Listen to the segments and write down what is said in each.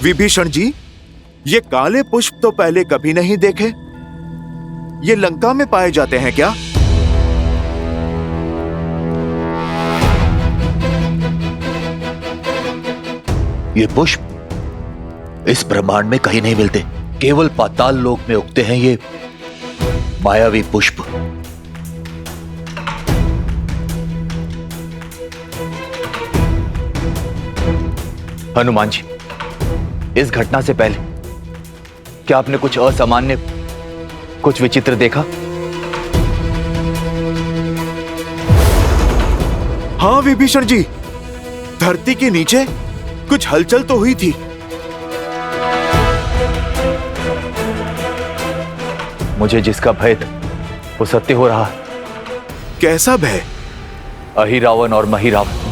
विभीषण जी, ये काले पुष्प तो पहले कभी नहीं देखे। ये लंका में पाए जाते हैं क्या? ये पुष्प इस ब्रह्मांड में कहीं नहीं मिलते, केवल पाताल लोक में उगते हैं ये मायावी पुष्प। हनुमान जी, इस घटना से पहले क्या आपने कुछ असामान्य, कुछ विचित्र देखा? हाँ विभीषण जी, धरती के नीचे कुछ हलचल तो हुई थी। मुझे जिसका भय था वो सत्य हो रहा है। कैसा भय? अहिरावण और महिरावण।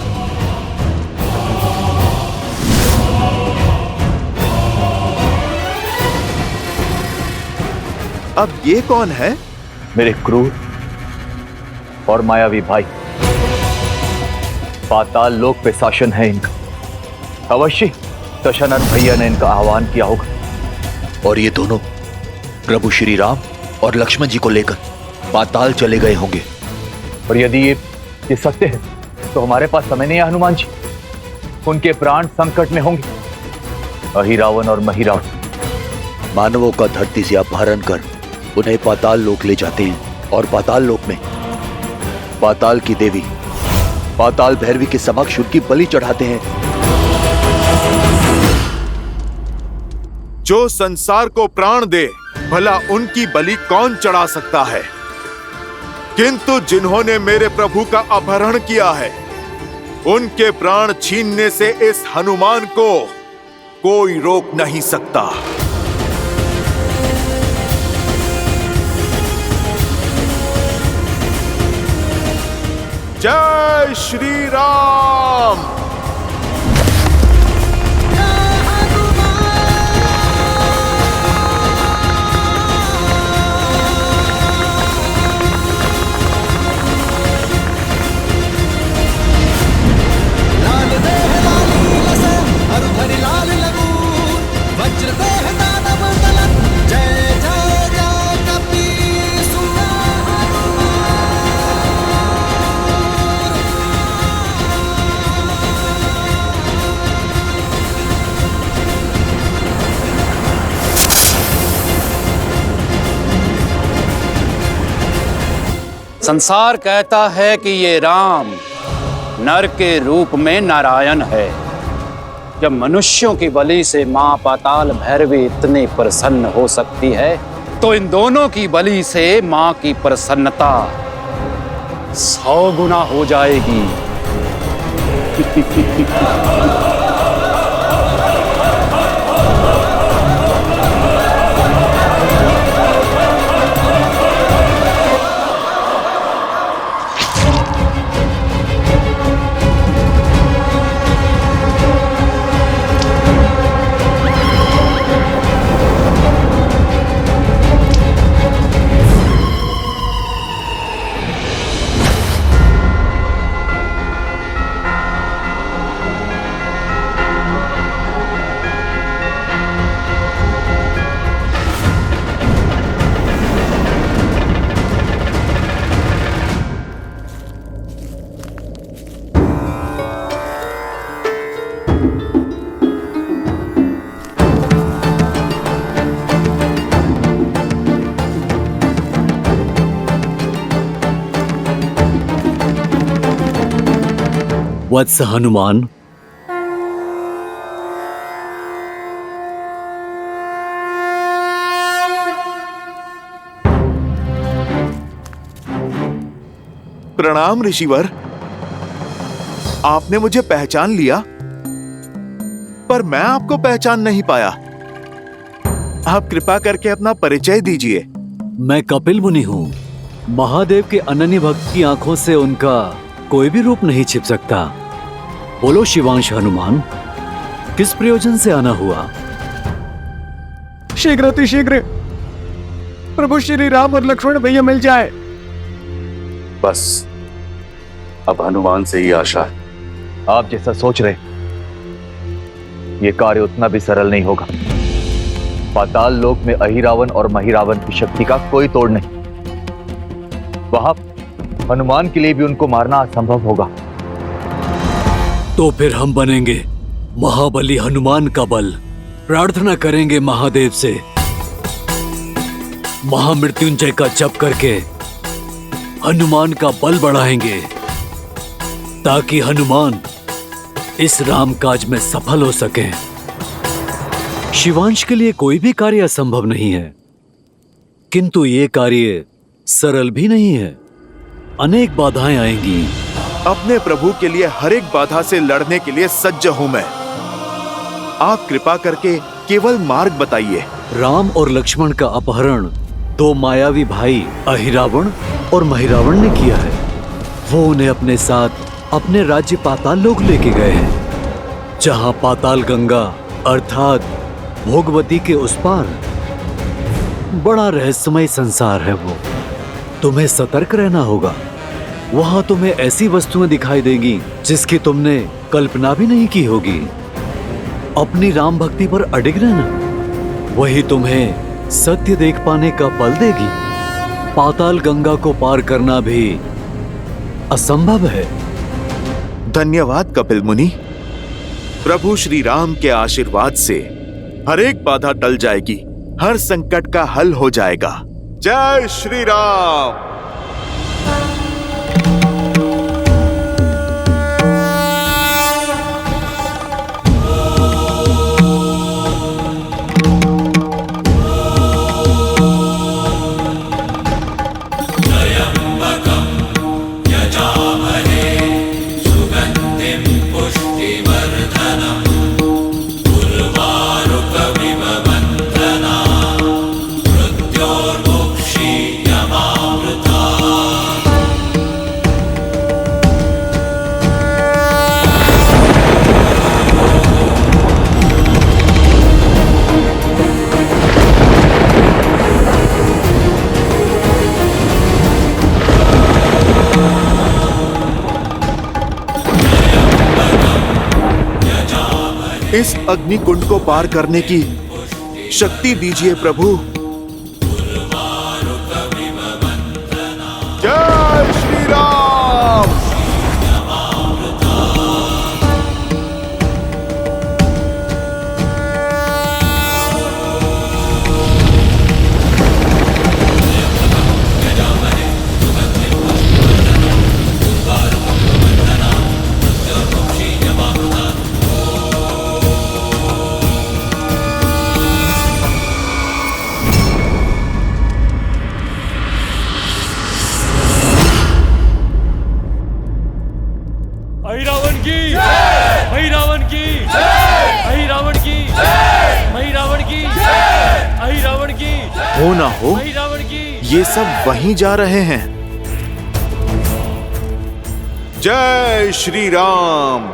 अब ये कौन है? मेरे क्रूर और मायावी भाई। पाताल लोक पे शासन है इनका। अवश्य दशरथ भैया ने इनका आह्वान किया होगा और ये दोनों प्रभु श्री राम और लक्ष्मण जी को लेकर पाताल चले गए होंगे। और यदि ये सत्य है तो हमारे पास समय नहीं है हनुमान जी। उनके प्राण संकट में होंगे। अहिरावण और महिरावण मानवों का धरती से अपहरण कर उन्हें पाताल लोक ले जाते हैं और पाताल लोक में पाताल की देवी पाताल भैरवी के समक्ष उनकी बलि चढ़ाते हैं। जो संसार को प्राण दे, भला उनकी बलि कौन चढ़ा सकता है? किंतु जिन्होंने मेरे प्रभु का अपहरण किया है, उनके प्राण छीनने से इस हनुमान को कोई रोक नहीं सकता। जय श्री राम। संसार कहता है कि ये राम नर के रूप में नारायण है। जब मनुष्यों की बलि से मां पाताल भैरवी इतनी प्रसन्न हो सकती है, तो इन दोनों की बलि से मां की प्रसन्नता 100 गुना हो जाएगी। वत्स हनुमान, प्रणाम ऋषिवर। आपने मुझे पहचान लिया, पर मैं आपको पहचान नहीं पाया। आप कृपा करके अपना परिचय दीजिए। मैं कपिल मुनि हूँ। महादेव के अनन्य भक्त की आंखों से उनका कोई भी रूप नहीं छिप सकता। बोलो शिवांश हनुमान, किस प्रयोजन से आना हुआ? शीघ्र अतिशीघ्र प्रभु श्री राम और लक्ष्मण भैया मिल जाए। बस अब हनुमान से ही आशा है। आप जैसा सोच रहे ये कार्य उतना भी सरल नहीं होगा। पाताल लोक में अहिरावण और महिरावण की शक्ति का कोई तोड़ नहीं। वहां हनुमान के लिए भी उनको मारना असंभव होगा। तो फिर हम बनेंगे महाबली हनुमान का बल, प्रार्थना करेंगे महादेव से, महामृत्युंजय का जप करके हनुमान का बल बढ़ाएंगे ताकि हनुमान इस राम काज में सफल हो सके। शिवांश के लिए कोई भी कार्य असंभव नहीं है, किंतु ये कार्य सरल भी नहीं है। अनेक बाधाएं आएंगी। अपने प्रभु के लिए हर एक बाधा से लड़ने के लिए सज्ज हूं मैं। आप कृपा करके केवल मार्ग बताइए। राम और लक्ष्मण का अपहरण दो मायावी भाई अहिरावण और महिरावण ने किया है। वो उन्हें अपने साथ अपने राज्य पाताल लोक लेके गए हैं, जहां पाताल गंगा अर्थात भोगवती के उस पार बड़ा रहस्यमय संसार है। वो तुम्हें सतर्क रहना होगा। वहां तुम्हें ऐसी वस्तुएं दिखाई देंगी जिसकी तुमने कल्पना भी नहीं की होगी। अपनी राम भक्ति पर अडिग रहना, वही तुम्हें सत्य देख पाने का बल देगी। पाताल गंगा को पार करना भी असंभव है। धन्यवाद कपिल मुनि। प्रभु श्री राम के आशीर्वाद से हर एक बाधा टल जाएगी, हर संकट का हल हो जाएगा। जय श्री राम। इस अग्नि कुंड को पार करने की शक्ति दीजिए प्रभु। जय श्री राम। अहिरावण की, अहिरावण की, अहिरावण की, अहिरावण की, अहिरावण की, हो ना हो, अहिरावण की। ये सब वहीं जा रहे हैं। जय श्री राम।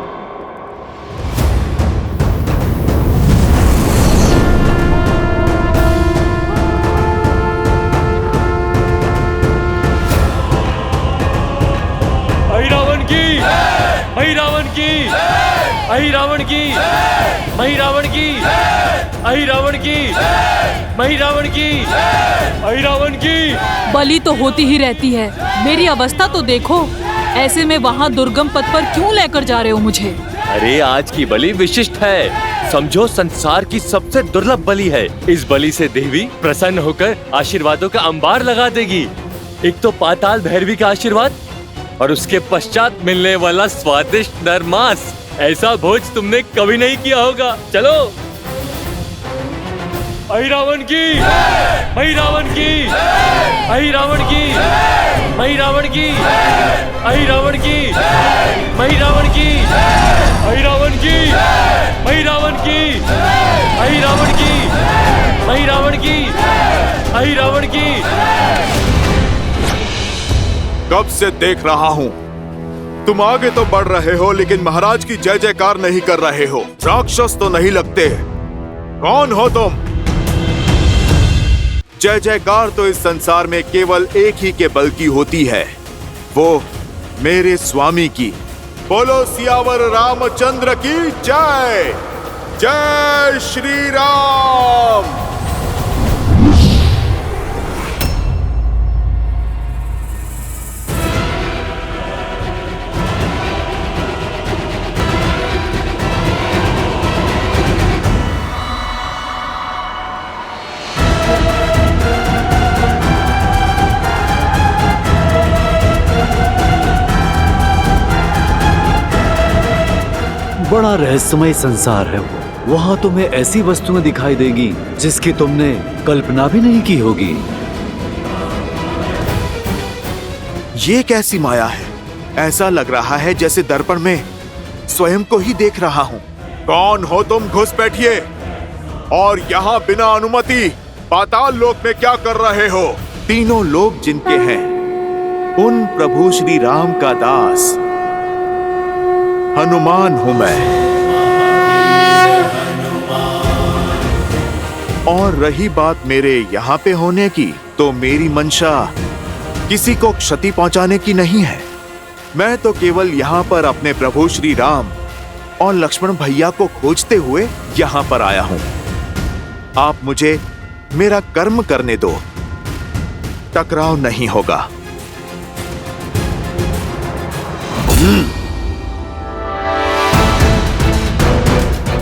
अहिरावण की, अहिरावण की, अहिरावण की, अहिरावण की, अहिरावण की, अहिरावण की, अहिरावण की। बलि तो होती ही रहती है, मेरी अवस्था तो देखो। ऐसे में वहाँ दुर्गम पथ पर क्यों लेकर जा रहे हो मुझे? अरे आज की बलि विशिष्ट है, समझो संसार की सबसे दुर्लभ बलि है। इस बलि से देवी प्रसन्न होकर आशीर्वादों का अंबार लगा देगी। एक तो पाताल भैरवी का आशीर्वाद और उसके पश्चात मिलने वाला स्वादिष्ट नर मांस। ऐसा भोज तुमने कभी नहीं किया होगा। चलो। अहिरावण की, अहिरावण की, अहिरावण की, अहिरावण की, अहिरावण की, अहिरावण की, अहिरावण की, अहिरावण की, अहिरावण की, अहिरावण की, अहिरावण की। कब से देख रहा हूं, तुम आगे तो बढ़ रहे हो लेकिन महाराज की जय जयकार नहीं कर रहे हो। राक्षस तो नहीं लगते। कौन हो तुम? जय जयकार तो इस संसार में केवल एक ही के बल की होती है, वो मेरे स्वामी की। बोलो सियावर रामचंद्र की जय। जय श्री राम। बड़ा रहस्यमय संसार है वो। वहाँ तुम्हें ऐसी वस्तुएं दिखाई देगी जिसकी तुमने कल्पना भी नहीं की होगी। ये कैसी माया है? ऐसा लग रहा है जैसे दर्पण में स्वयं को ही देख रहा हूँ। कौन हो तुम? घुस बैठिए। और यहाँ बिना अनुमति पाताल लोक में क्या कर रहे हो? तीनों लोक जिनके हैं उन प्रभु श्री राम का दास हनुमान हूं मैं। और रही बात मेरे यहाँ पे होने की, तो मेरी मंशा किसी को क्षति पहुंचाने की नहीं है। मैं तो केवल यहाँ पर अपने प्रभु श्री राम और लक्ष्मण भैया को खोजते हुए यहाँ पर आया हूं। आप मुझे मेरा कर्म करने दो, टकराव नहीं होगा।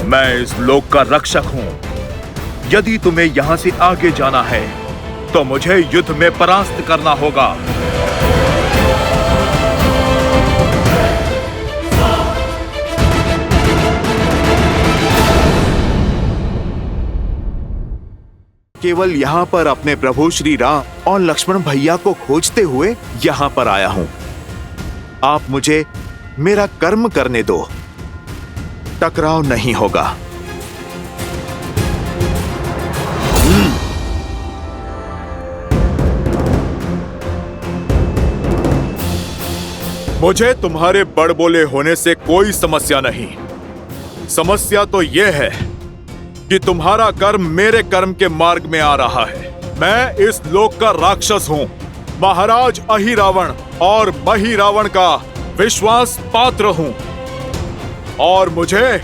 मैं इस लोक का रक्षक हूं। यदि तुम्हें यहां से आगे जाना है तो मुझे युद्ध में परास्त करना होगा। केवल यहां पर अपने प्रभु श्री राम और लक्ष्मण भैया को खोजते हुए यहां पर आया हूं। आप मुझे मेरा कर्म करने दो, टकराव नहीं होगा। मुझे तुम्हारे बड़बोले होने से कोई समस्या नहीं। समस्या तो यह है कि तुम्हारा कर्म मेरे कर्म के मार्ग में आ रहा है। मैं इस लोक का राक्षस हूं, महाराज अहिरावण और महिरावण का विश्वास पात्र हूं। और मुझे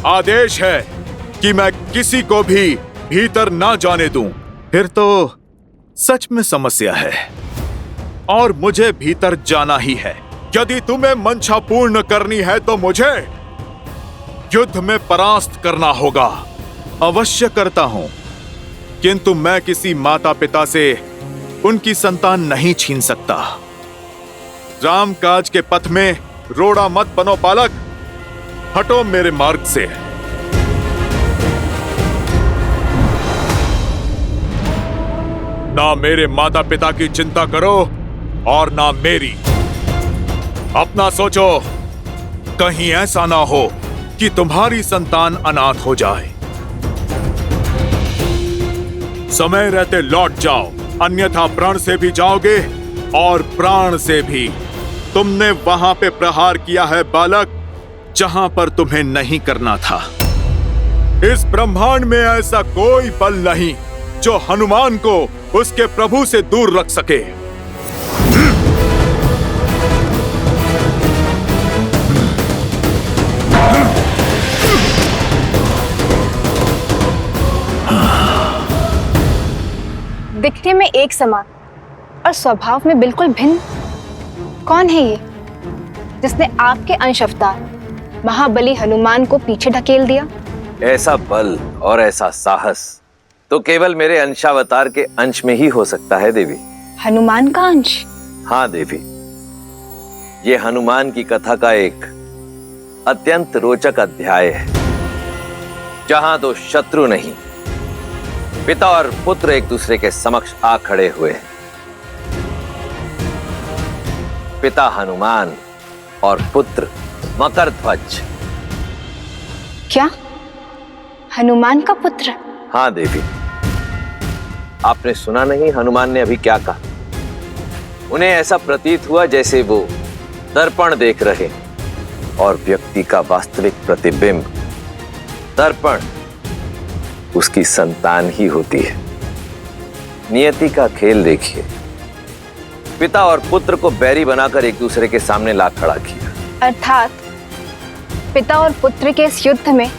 आदेश है कि मैं किसी को भी भीतर ना जाने दूं। फिर तो सच में समस्या है और मुझे भीतर जाना ही है। यदि तुम्हें मंशा पूर्ण करनी है तो मुझे युद्ध में परास्त करना होगा। अवश्य करता हूं, किंतु मैं किसी माता पिता से उनकी संतान नहीं छीन सकता। रामकाज के पथ में रोड़ा मत बनो बालक, हटो मेरे मार्ग से। ना मेरे माता पिता की चिंता करो और ना मेरी। अपना सोचो, कहीं ऐसा ना हो कि तुम्हारी संतान अनाथ हो जाए। समय रहते लौट जाओ, अन्यथा प्राण से भी जाओगे और प्राण से भी। तुमने वहां पे प्रहार किया है बालक, जहां पर तुम्हें नहीं करना था। इस ब्रह्मांड में ऐसा कोई बल नहीं जो हनुमान को उसके प्रभु से दूर रख सके। दिखने में एक समान और स्वभाव में बिल्कुल भिन्न। कौन है ये जिसने आपके अंश अवतार महाबली हनुमान को पीछे ढकेल दिया? ऐसा बल और ऐसा साहस तो केवल मेरे अंशावतार के अंश में ही हो सकता है देवी। हनुमान का अंश? हाँ देवी, ये हनुमान की कथा का एक अत्यंत रोचक अध्याय है, जहां दो शत्रु नहीं, पिता और पुत्र एक दूसरे के समक्ष आ खड़े हुए हैं। पिता हनुमान और पुत्र मकरध्वज। क्या हनुमान का पुत्र? हाँ देवी, आपने सुना नहीं हनुमान ने अभी क्या कहा? उन्हें ऐसा प्रतीत हुआ जैसे वो दर्पण देख रहे और व्यक्ति का वास्तविक प्रतिबिंब दर्पण उसकी संतान ही होती है। नियति का खेल देखिए, पिता और पुत्र को बैरी बनाकर एक दूसरे के सामने ला खड़ा किया। अर्थात पिता और पुत्र के इस युद्ध में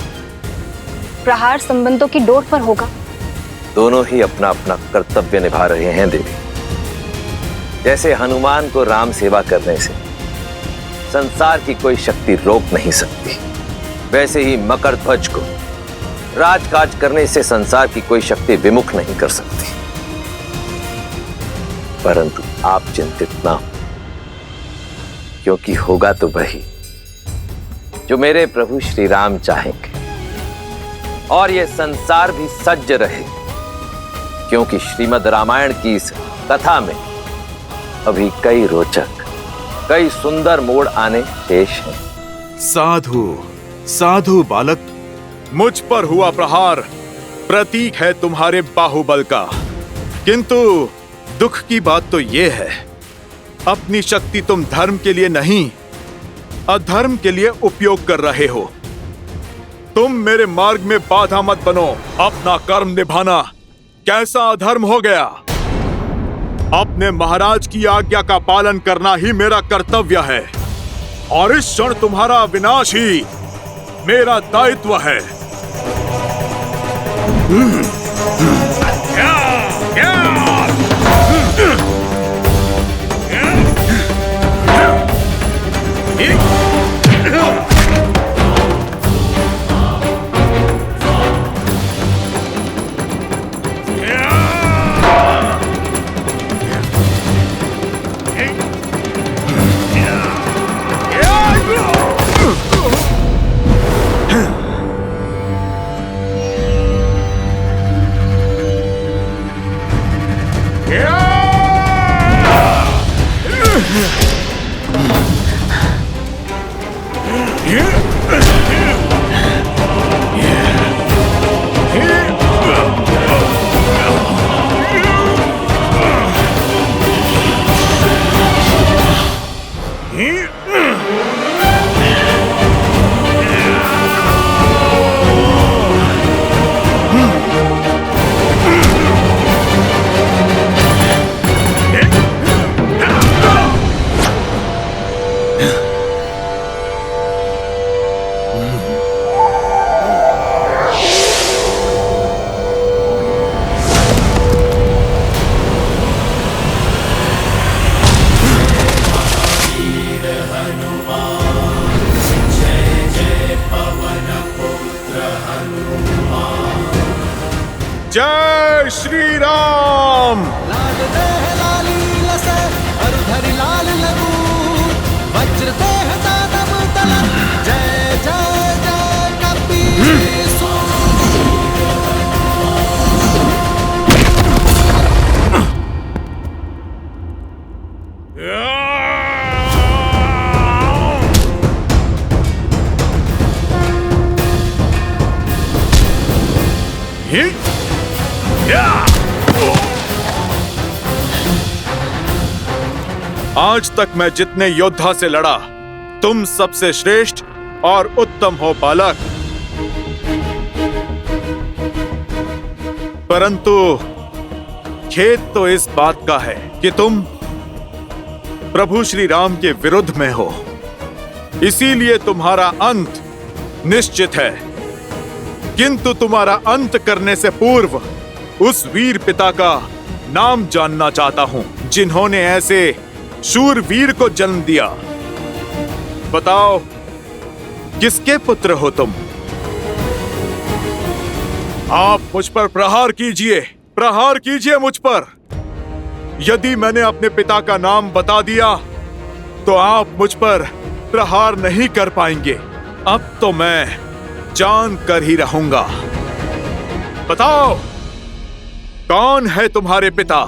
प्रहार संबंधों की डोर पर होगा। दोनों ही अपना अपना कर्तव्य निभा रहे हैं देवी। जैसे हनुमान को राम सेवा करने से संसार की कोई शक्ति रोक नहीं सकती, वैसे ही मकरध्वज को राजकाज करने से संसार की कोई शक्ति विमुख नहीं कर सकती। परंतु आप चिंतित ना हो, क्योंकि होगा तो वही जो मेरे प्रभु श्री राम चाहेंगे। और यह संसार भी सज्ज रहे, क्योंकि श्रीमद् रामायण की इस कथा में अभी कई रोचक, कई सुंदर मोड़ आने शेष हैं। साधु साधु बालक, मुझ पर हुआ प्रहार प्रतीक है तुम्हारे बाहुबल का, किंतु दुख की बात तो यह है अपनी शक्ति तुम धर्म के लिए नहीं अधर्म के लिए उपयोग कर रहे हो। तुम मेरे मार्ग में बाधा मत बनो। अपना कर्म निभाना कैसा अधर्म हो गया? अपने महाराज की आज्ञा का पालन करना ही मेरा कर्तव्य है, और इस क्षण तुम्हारा विनाश ही मेरा दायित्व है। जय श्री राम। आज तक मैं जितने योद्धा से लड़ा, तुम सबसे श्रेष्ठ और उत्तम हो बालक। परंतु खेद तो इस बात का है कि तुम प्रभु श्री राम के विरुद्ध में हो, इसीलिए तुम्हारा अंत निश्चित है। किंतु तुम्हारा अंत करने से पूर्व उस वीर पिता का नाम जानना चाहता हूं जिन्होंने ऐसे शूरवीर को जन्म दिया। बताओ, किसके पुत्र हो तुम? आप मुझ पर प्रहार कीजिए मुझ पर। यदि मैंने अपने पिता का नाम बता दिया तो आप मुझ पर प्रहार नहीं कर पाएंगे। अब तो मैं जान कर ही रहूंगा। बताओ, कौन है तुम्हारे पिता?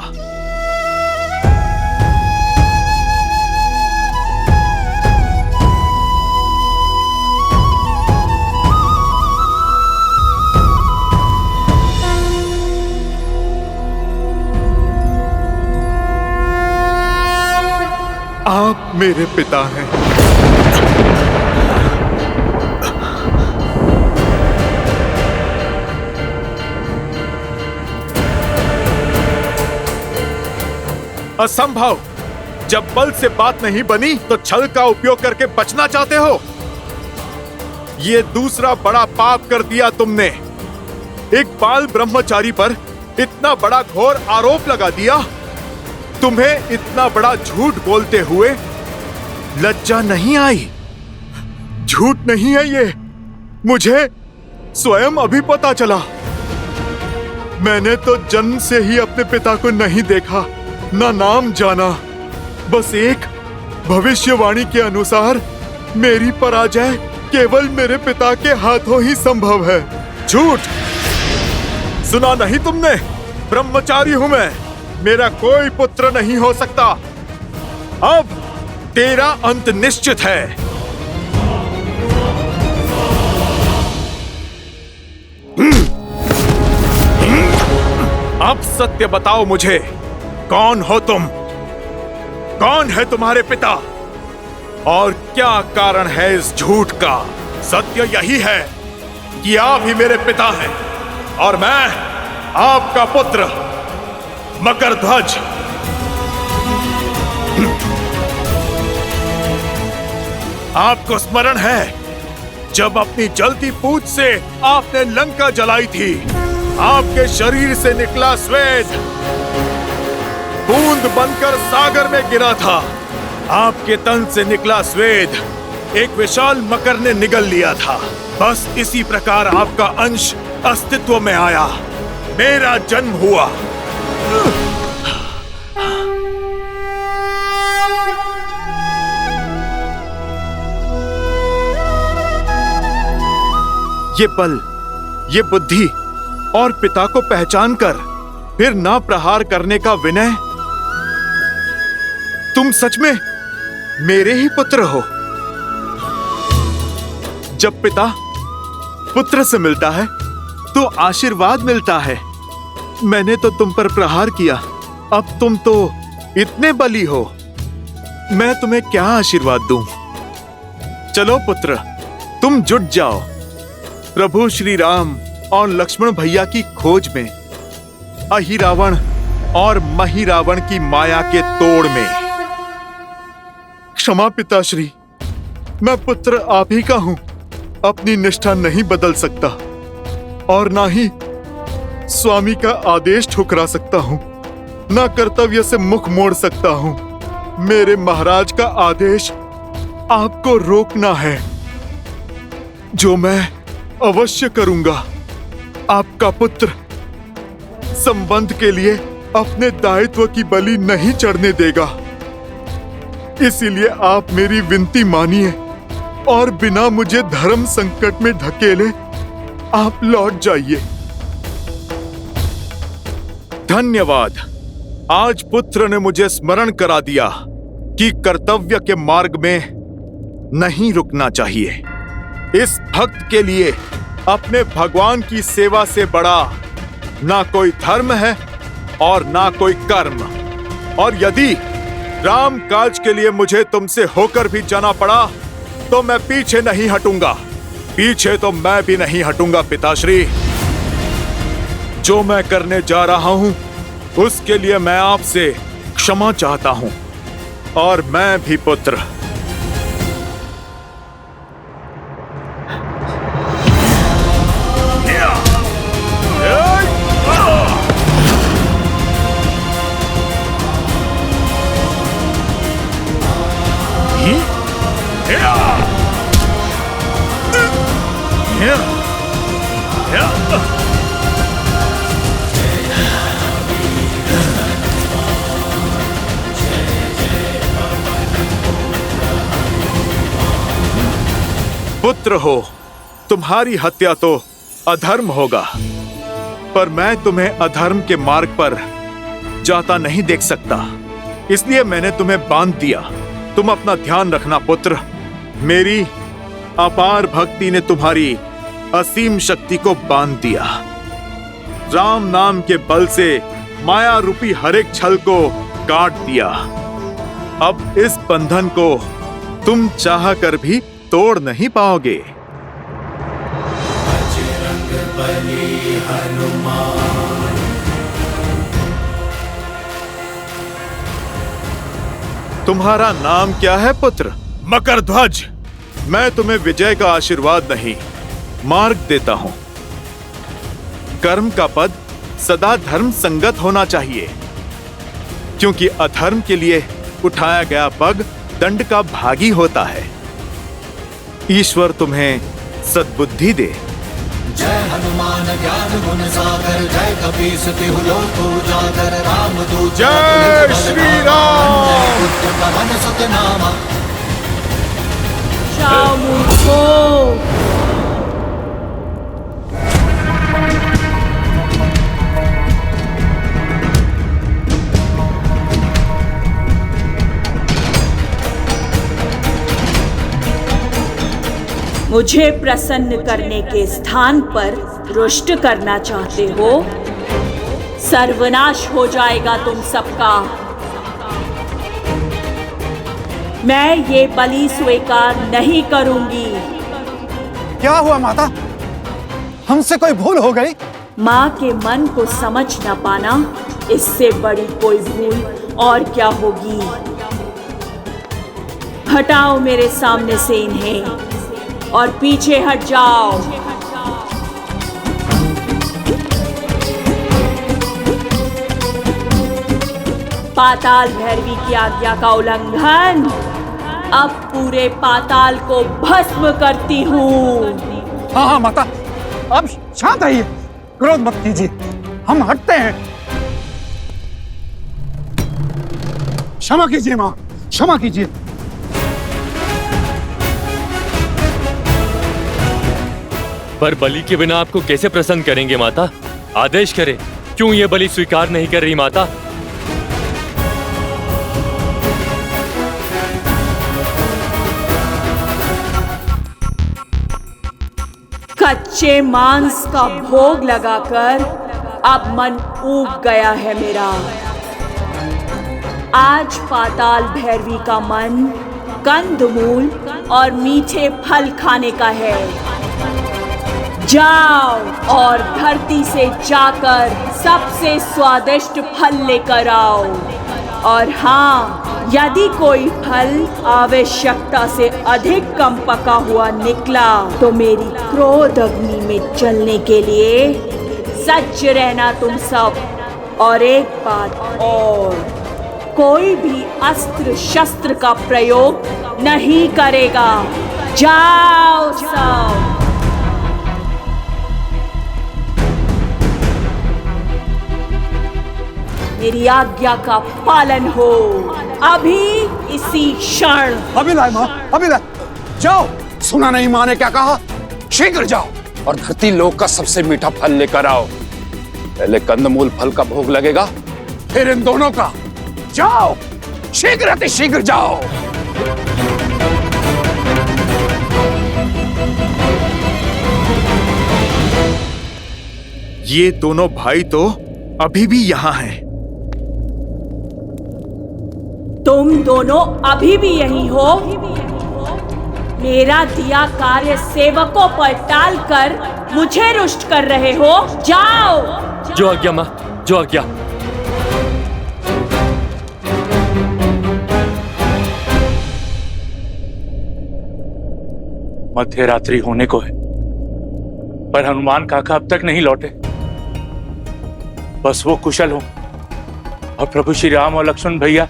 आप मेरे पिता हैं। असंभव। जब बल से बात नहीं बनी तो छल का उपयोग करके बचना चाहते हो। ये दूसरा बड़ा पाप कर दिया तुमने। एक बाल ब्रह्मचारी पर इतना बड़ा घोर आरोप लगा दिया। तुम्हें इतना बड़ा झूठ बोलते हुए लज्जा नहीं आई? झूठ नहीं है ये, मुझे स्वयं अभी पता चला। मैंने तो जन्म से ही अपने पिता को नहीं देखा, ना नाम जाना। बस एक भविष्यवाणी के अनुसार मेरी पराजय केवल मेरे पिता के हाथों ही संभव है। झूठ! सुना नहीं तुमने? ब्रह्मचारी हूं मैं, मेरा कोई पुत्र नहीं हो सकता। अब तेरा अंत निश्चित है। अब सत्य बताओ मुझे, कौन हो तुम? कौन है तुम्हारे पिता? और क्या कारण है इस झूठ का? सत्य यही है कि आप ही मेरे पिता हैं और मैं आपका पुत्र मकरध्वज। आपको स्मरण है जब अपनी जलती पूंछ से आपने लंका जलाई थी? आपके शरीर से निकला स्वेद बूंद बनकर सागर में गिरा था। आपके तन से निकला स्वेद एक विशाल मकर ने निगल लिया था। बस इसी प्रकार आपका अंश अस्तित्व में आया, मेरा जन्म हुआ। ये बल, ये बुद्धि और पिता को पहचान कर फिर ना प्रहार करने का विनय, तुम सच में मेरे ही पुत्र हो। जब पिता पुत्र से मिलता है तो आशीर्वाद मिलता है। मैंने तो तुम पर प्रहार किया, अब तुम तो इतने बली हो, मैं तुम्हें क्या आशीर्वाद दूं? चलो पुत्र, तुम जुट जाओ प्रभु श्री राम और लक्ष्मण भैया की खोज में, अहिरावण और महिरावण की माया के तोड़ में। क्षमा पिताश्री, मैं पुत्र आप ही का हूं, अपनी निष्ठा नहीं बदल सकता और ना ही स्वामी का आदेश ठुकरा सकता हूं, ना कर्तव्य से मुख मोड़ सकता हूं। मेरे महाराज का आदेश आपको रोकना है, जो मैं अवश्य करूंगा। आपका पुत्र संबंध के लिए अपने दायित्व की बलि नहीं चढ़ने देगा। इसीलिए आप मेरी विनती मानिए और बिना मुझे धर्म संकट में धकेले आप लौट जाइए। धन्यवाद, आज पुत्र ने मुझे स्मरण करा दिया कि कर्तव्य के मार्ग में नहीं रुकना चाहिए। इस भक्त के लिए अपने भगवान की सेवा से बड़ा ना कोई धर्म है और ना कोई कर्म। और यदि राम काज के लिए मुझे तुमसे होकर भी जाना पड़ा तो मैं पीछे नहीं हटूंगा। पीछे तो मैं भी नहीं हटूंगा पिताश्री। जो मैं करने जा रहा हूं उसके लिए मैं आपसे क्षमा चाहता हूं। और मैं भी पुत्र। पुत्र हो, तुम्हारी हत्या तो अधर्म होगा, पर मैं तुम्हें अधर्म के मार्ग पर जाता नहीं देख सकता, इसलिए मैंने तुम्हें बांध दिया। तुम अपना ध्यान रखना पुत्र। मेरी अपार भक्ति ने तुम्हारी असीम शक्ति को बांध दिया। राम नाम के बल से माया रूपी हर एक छल को काट दिया। अब इस बंधन को तुम चाह कर भी तोड़ नहीं पाओगे। तुम्हारा नाम क्या है पुत्र? मकरध्वज। मैं तुम्हें विजय का आशीर्वाद नहीं, मार्ग देता हूं। कर्म का पद सदा धर्म संगत होना चाहिए, क्योंकि अधर्म के लिए उठाया गया पग दंड का भागी होता है। ईश्वर तुम्हें सद्बुद्धि दे। जय हनुमान ज्ञान गुण सागर, जय कपीस तिहु लोक उजागर, रामदूत जय श्री राम। पुत्र पवन सुत नामा। जाओ मूर्खों, मुझे प्रसन्न करने के स्थान पर रुष्ट करना चाहते हो? सर्वनाश हो जाएगा तुम सबका। मैं ये बलि स्वीकार नहीं करूंगी। क्या हुआ माता? हमसे कोई भूल हो गई? माँ के मन को समझ न पाना, इससे बड़ी कोई भूल और क्या होगी। हटाओ मेरे सामने से इन्हें और पीछे हट जाओ। पाताल भैरवी की आज्ञा का उल्लंघन, अब पूरे पाताल को भस्म करती हूँ। हाँ हाँ माता, अब शांत रहिए, क्रोध मत कीजिए, हम हटते हैं। क्षमा कीजिए माँ, क्षमा कीजिए। पर बलि के बिना आपको कैसे प्रसन्न करेंगे माता? आदेश करें, क्यों ये बलि स्वीकार नहीं कर रही माता? कच्चे मांस का भोग लगाकर अब मन ऊब गया है मेरा। आज पाताल भैरवी का मन कंदमूल और मीठे फल खाने का है। जाओ और धरती से जाकर सबसे स्वादिष्ट फल लेकर आओ। और हाँ, यदि कोई फल आवश्यकता से अधिक कम पका हुआ निकला तो मेरी क्रोध अग्नि में जलने के लिए सज्ज रहना तुम सब। और एक बात और, कोई भी अस्त्र शस्त्र का प्रयोग नहीं करेगा। जाओ सब। मेरी आज्ञा का पालन हो अभी, इसी क्षण। अभी लाए माँ, अभी लाए। जाओ, सुना नहीं माँ ने क्या कहा? शीघ्र जाओ और धरती लोक का सबसे मीठा फल लेकर आओ। पहले कंदमूल फल का भोग लगेगा, फिर इन दोनों का। जाओ, शीघ्र अति शीघ्र जाओ। ये दोनों भाई तो अभी भी यहाँ हैं। तुम दोनों अभी भी यही हो? मेरा दिया कार्य सेवकों पर टालकर मुझे रुष्ट कर रहे हो? जाओ। जो आज्ञा माँ, जो आज्ञा। मध्य रात्रि होने को है, पर हनुमान काका अब तक नहीं लौटे। बस वो कुशल हो और प्रभु श्री राम और लक्ष्मण भैया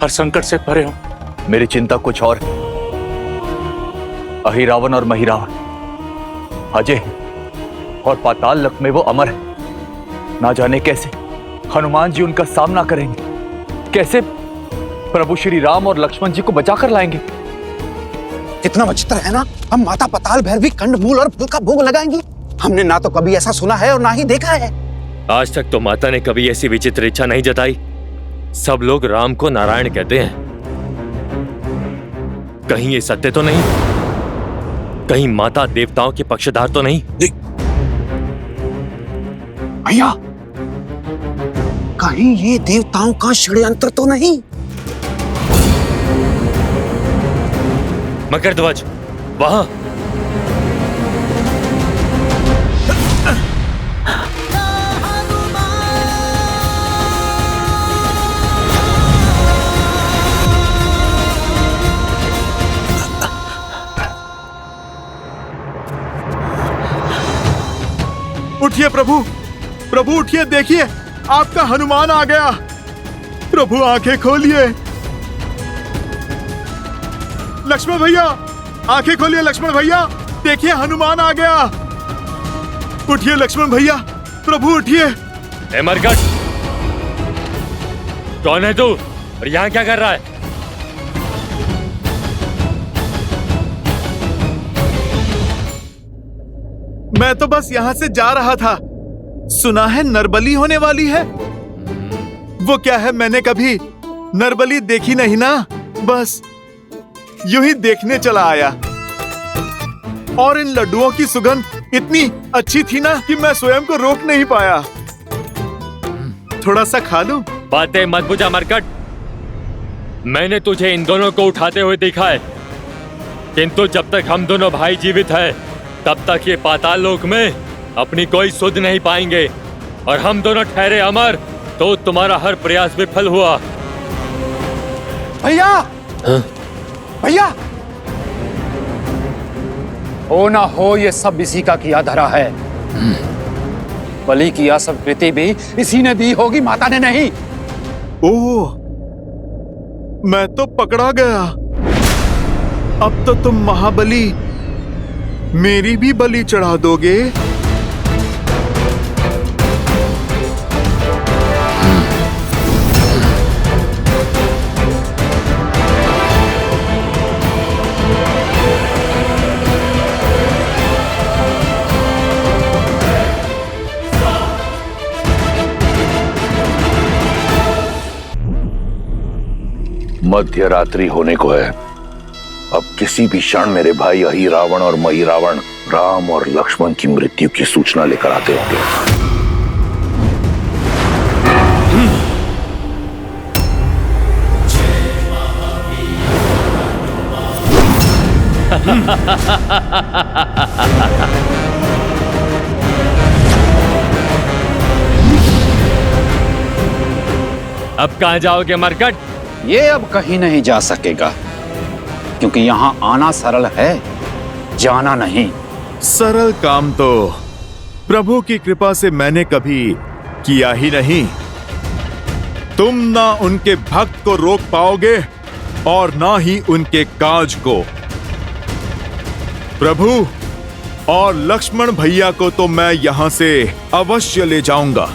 हर संकट से परे हो। मेरी चिंता कुछ और। अहिरावण और महिरावण अजय और पाताल लोक में वो अमर है। ना जाने कैसे हनुमान जी उनका सामना करेंगे, कैसे प्रभु श्री राम और लक्ष्मण जी को बचाकर लाएंगे। कितना विचित्र है ना, हम माता पाताल भैरवी कंदमूल और फल का भोग लगाएंगी। हमने ना तो कभी ऐसा सुना है और ना ही देखा है। आज तक तो माता ने कभी ऐसी विचित्र इच्छा नहीं जताई। सब लोग राम को नारायण कहते हैं। कहीं ये सत्य तो नहीं? कहीं माता देवताओं के पक्षधर तो नहीं? भैया, कहीं ये देवताओं का षड्यंत्र तो नहीं? मकरध्वज, वहां। उठिए प्रभु, प्रभु उठिए, देखिए आपका हनुमान आ गया। प्रभु आंखें खोलिए। लक्ष्मण भैया आंखें खोलिए। लक्ष्मण भैया देखिए हनुमान आ गया। उठिए लक्ष्मण भैया, प्रभु उठिए। ए मरकट, कौन है तू और यहाँ क्या कर रहा है? मैं तो बस यहाँ से जा रहा था। सुना है नरबली होने वाली है। वो क्या है, मैंने कभी नरबली देखी नहीं ना, बस यूं ही देखने चला आया। और इन लड्डुओं की सुगंध इतनी अच्छी थी ना कि मैं स्वयं को रोक नहीं पाया। थोड़ा सा खा लूं? बातें मत बुझा मरकट। मैंने तुझे इन दोनों को उठाते हुए देखा है, किंतु जब तक हम दोनों भाई जीवित हैं, तब तक ये पाताल लोक में अपनी कोई सुध नहीं पाएंगे। और हम दोनों ठहरे अमर तो तुम्हारा हर प्रयास विफल हुआ। भैया, भैया, हो ना हो ये सब इसी का किया धरा है। बलि की यह सब कृति भी इसी ने दी होगी, माता ने नहीं। ओह, मैं तो पकड़ा गया। अब तो तुम महाबली मेरी भी बलि चढ़ा दोगे। मध्य रात्रि होने को है। अब किसी भी क्षण मेरे भाई अहि रावण और मही रावण राम और लक्ष्मण की मृत्यु की सूचना लेकर आते होंगे। अब कहां जाओगे मरकट? ये अब कहीं नहीं जा सकेगा, क्योंकि यहाँ आना सरल है, जाना नहीं। सरल काम तो प्रभु की कृपा से मैंने कभी किया ही नहीं। तुम ना उनके भक्त को रोक पाओगे और ना ही उनके काज को। प्रभु और लक्ष्मण भैया को तो मैं यहां से अवश्य ले जाऊंगा।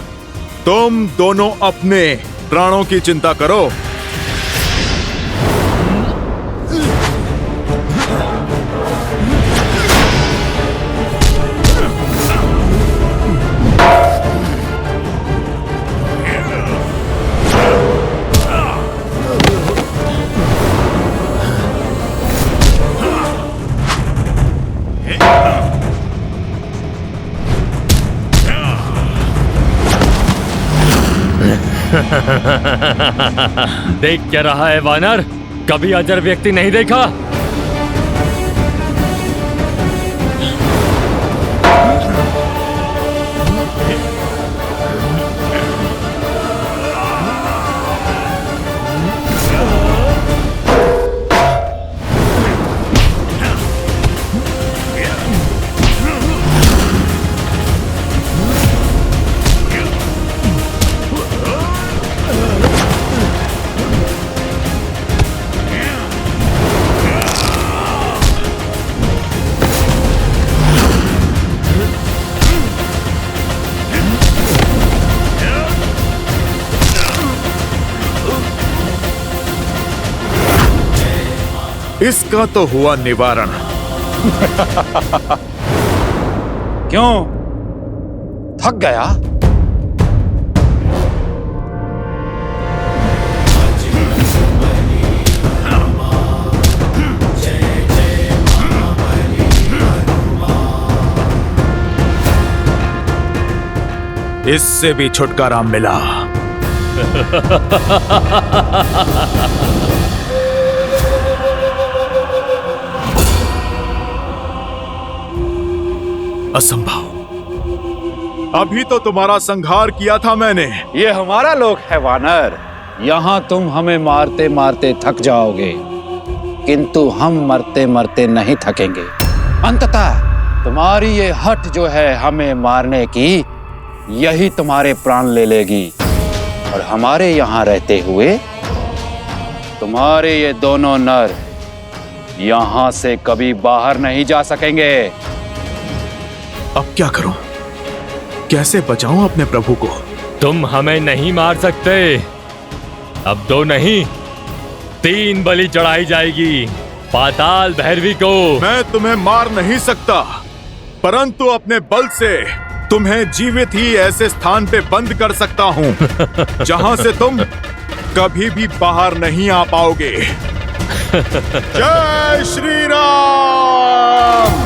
तुम दोनों अपने प्राणों की चिंता करो। देख क्या रहा है वानर? कभी अजर व्यक्ति नहीं देखा? इसका तो हुआ निवारण। क्यों, थक गया? इससे भी छुटकारा मिला। असंभव। अभी तो तुम्हारा संहार किया था मैंने। ये हमारा लोक है वानर। यहाँ तुम हमें मारते मारते थक जाओगे, किंतु हम मरते मरते नहीं थकेंगे। अंततः तुम्हारी ये हट जो है हमें मारने की, यही तुम्हारे प्राण ले लेगी और हमारे यहां रहते हुए तुम्हारे ये दोनों नर यहां से कभी बाहर नहीं जा सकेंगे। अब क्या करूं? कैसे बचाऊं अपने प्रभु को? तुम हमें नहीं मार सकते। अब 2 नहीं 3 बलि चढ़ाई जाएगी पाताल भैरवी को। मैं तुम्हें मार नहीं सकता, परंतु अपने बल से तुम्हें जीवित ही ऐसे स्थान पे बंद कर सकता हूं जहां से तुम कभी भी बाहर नहीं आ पाओगे। जय श्री राम।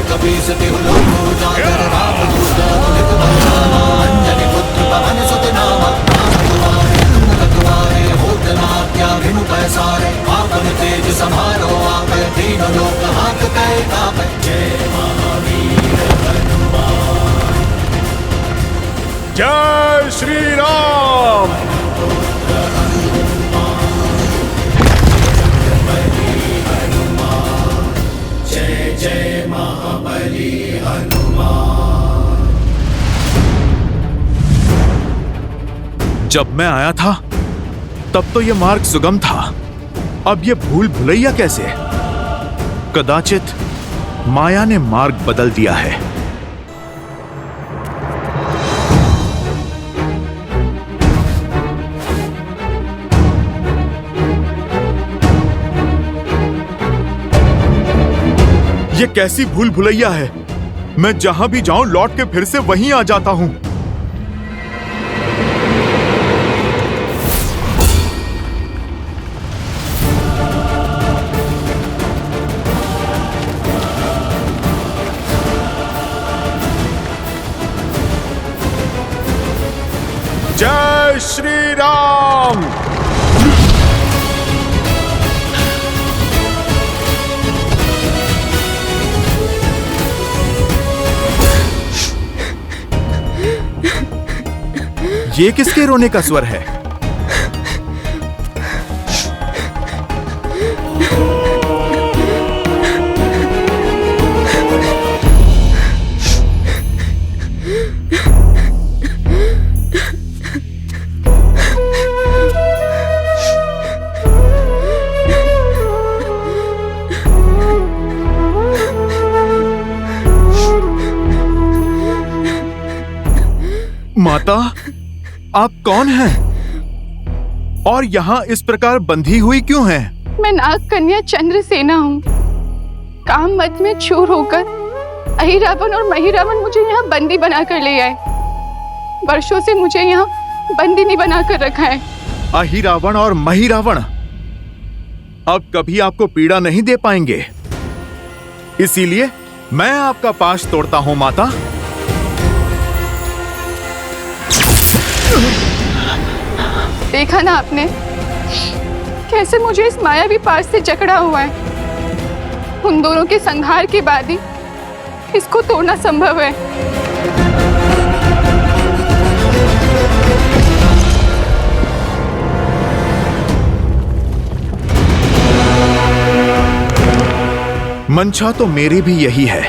कबीर तिहु लोक उजागर रामदूत अतुलित बलधामा अंजनी पुत्र पवन सुत नामा तुम्हारे होत न आज्ञा बिनु पैसारे आपन तेज संभारो आप तीनों लोक हाथ कै कापै। जय महावीर हनुमान। जय श्री राम। जय जय महाबली हनुमान। जब मैं आया था तब तो यह मार्ग सुगम था, अब यह भूल भुलैया कैसे? कदाचित माया ने मार्ग बदल दिया है। ये कैसी भूल भुलैया है? मैं जहां भी जाऊं लौट के फिर से वहीं आ जाता हूं। जय श्री राम। ये किसके रोने का स्वर है? माता, आप कौन हैं? और यहाँ इस प्रकार बंधी हुई क्यों हैं? मैं नाग कन्या चंद्रसेना हूँ। काम मत में चूर होकर अहिरावण और महिरावण मुझे यहाँ बंदी बनाकर ले आए। वर्षों से मुझे यहाँ बंदिनी बनाकर रखा है। अहिरावण और महिरावण अब कभी आपको पीड़ा नहीं दे पाएंगे, इसीलिए मैं आपका पाश तोड़ता हूँ माता। देखा ना आपने कैसे मुझे इस मायावी पाश से जकड़ा हुआ है। उन दोनों के संहार के बाद ही इसको तोड़ना संभव है। मंशा तो मेरी भी यही है,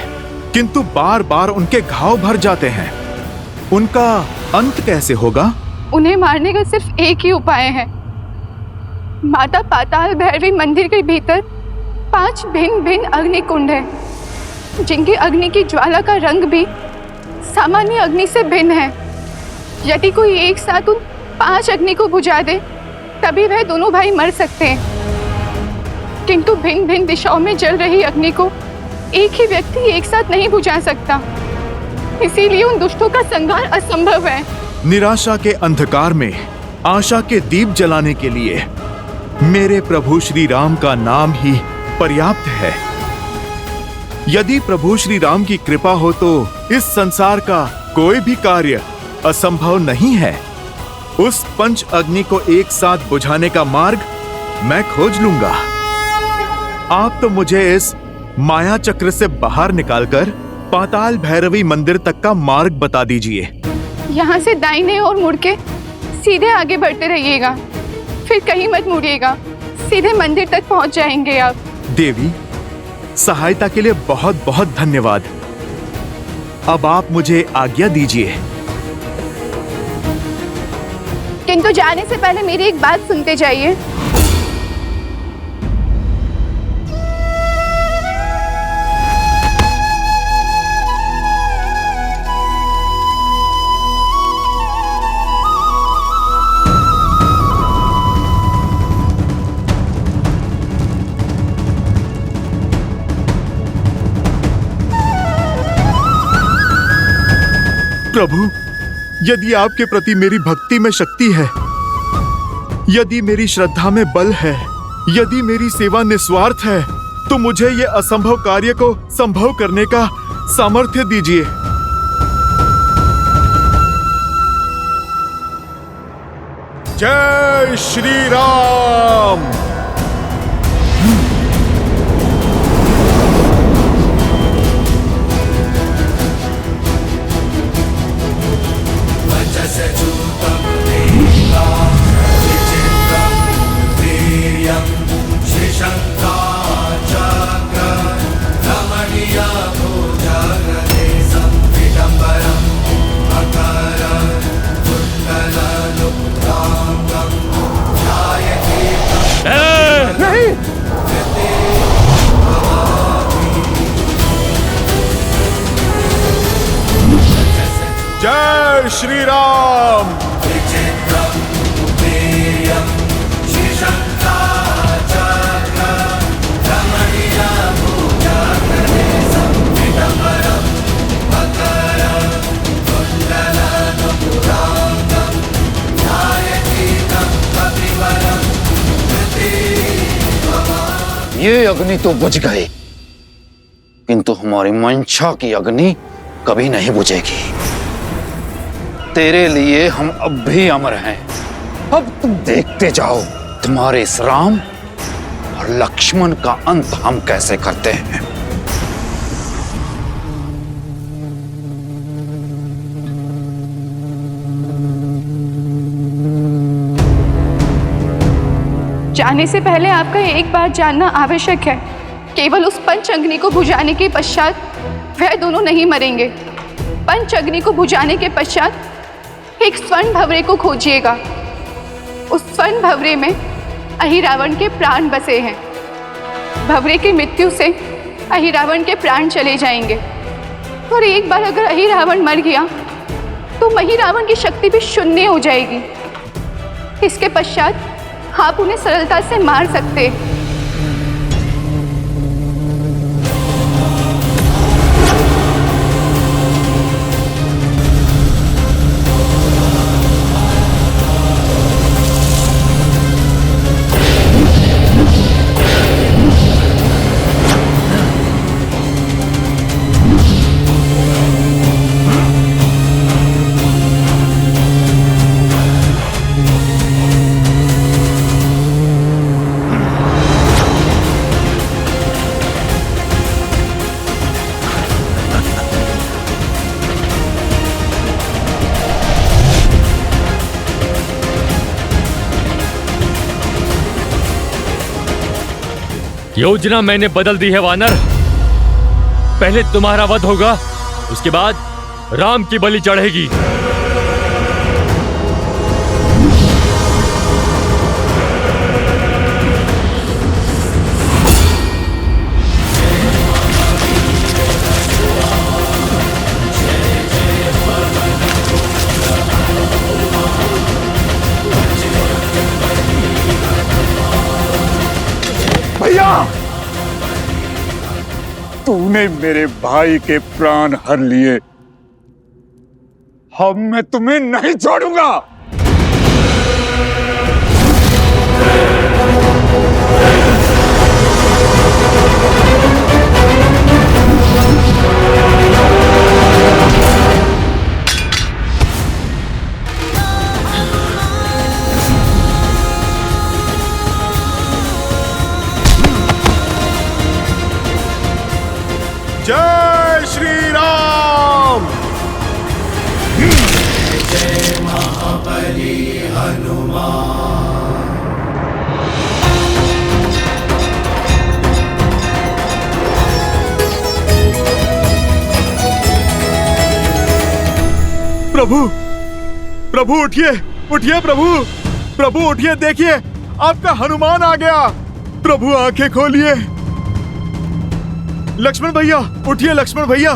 किंतु बार बार उनके घाव भर जाते हैं। उनका अंत कैसे होगा? उन्हें मारने का सिर्फ एक ही उपाय है। माता पाताल भैरवी मंदिर के भीतर 5 भिन्न भिन्न अग्नि कुंड है, जिनकी अग्नि की ज्वाला का रंग भी सामान्य अग्नि से भिन्न है। यदि कोई एक साथ उन 5 अग्नि को बुझा दे तभी वह दोनों भाई मर सकते हैं, किंतु भिन्न भिन्न दिशाओं में जल रही अग्नि को एक ही व्यक्ति एक साथ नहीं बुझा सकता। इसीलिए उन दुष्टों का संहार असंभव है। निराशा के अंधकार में आशा के दीप जलाने के लिए मेरे प्रभु श्री राम का नाम ही पर्याप्त है। यदि प्रभु श्री राम की कृपा हो तो इस संसार का कोई भी कार्य असंभव नहीं है। उस 5 अग्नि को एक साथ बुझाने का मार्ग मैं खोज लूंगा। आप तो मुझे इस माया चक्र से बाहर निकालकर पाताल भैरवी मंदिर तक का मार्ग बता दीजिए। यहाँ से दाहिने और मुड़ के सीधे आगे बढ़ते रहिएगा, फिर कहीं मत मुड़िएगा, सीधे मंदिर तक पहुँच जाएंगे आप। देवी, सहायता के लिए बहुत बहुत धन्यवाद। अब आप मुझे आज्ञा दीजिए। किंतु जाने से पहले मेरी एक बात सुनते जाइए। प्रभु, यदि आपके प्रति मेरी भक्ति में शक्ति है, यदि मेरी श्रद्धा में बल है, यदि मेरी सेवा निस्वार्थ है, तो मुझे ये असंभव कार्य को संभव करने का सामर्थ्य दीजिए। जय श्री राम। जय श्री राम। ये अग्नि तो बुझ गई, किंतु हमारी मंशा की अग्नि कभी नहीं बुझेगी। तेरे लिए हम अब भी अमर हैं। अब तुम देखते जाओ तुम्हारे इस राम और लक्ष्मण का अंत हम कैसे करते हैं। जाने से पहले आपका एक बात जानना आवश्यक है। केवल उस पंच अग्नि को बुझाने के पश्चात वह दोनों नहीं मरेंगे। पंच अग्नि को बुझाने के पश्चात एक स्वर्ण भवरे को खोजिएगा। उस स्वर्ण भवरे में अहिरावण के प्राण बसे हैं। भवरे की मृत्यु से अहिरावण के प्राण चले जाएंगे, और एक बार अगर अहिरावण मर गया तो महिरावण की शक्ति भी शून्य हो जाएगी। इसके पश्चात आप उन्हें सरलता से मार सकते। योजना मैंने बदल दी है वानर। पहले तुम्हारा वध होगा, उसके बाद राम की बलि चढ़ेगी। भैया, तूने मेरे भाई के प्राण हर लिए। अब मैं तुम्हें नहीं छोड़ूंगा। जय श्री राम। जय महाबली हनुमान। प्रभु, प्रभु उठिए, उठिए प्रभु, प्रभु उठिए, देखिए आपका हनुमान आ गया। प्रभु आंखें खोलिए। लक्ष्मण भैया उठिए, लक्ष्मण भैया।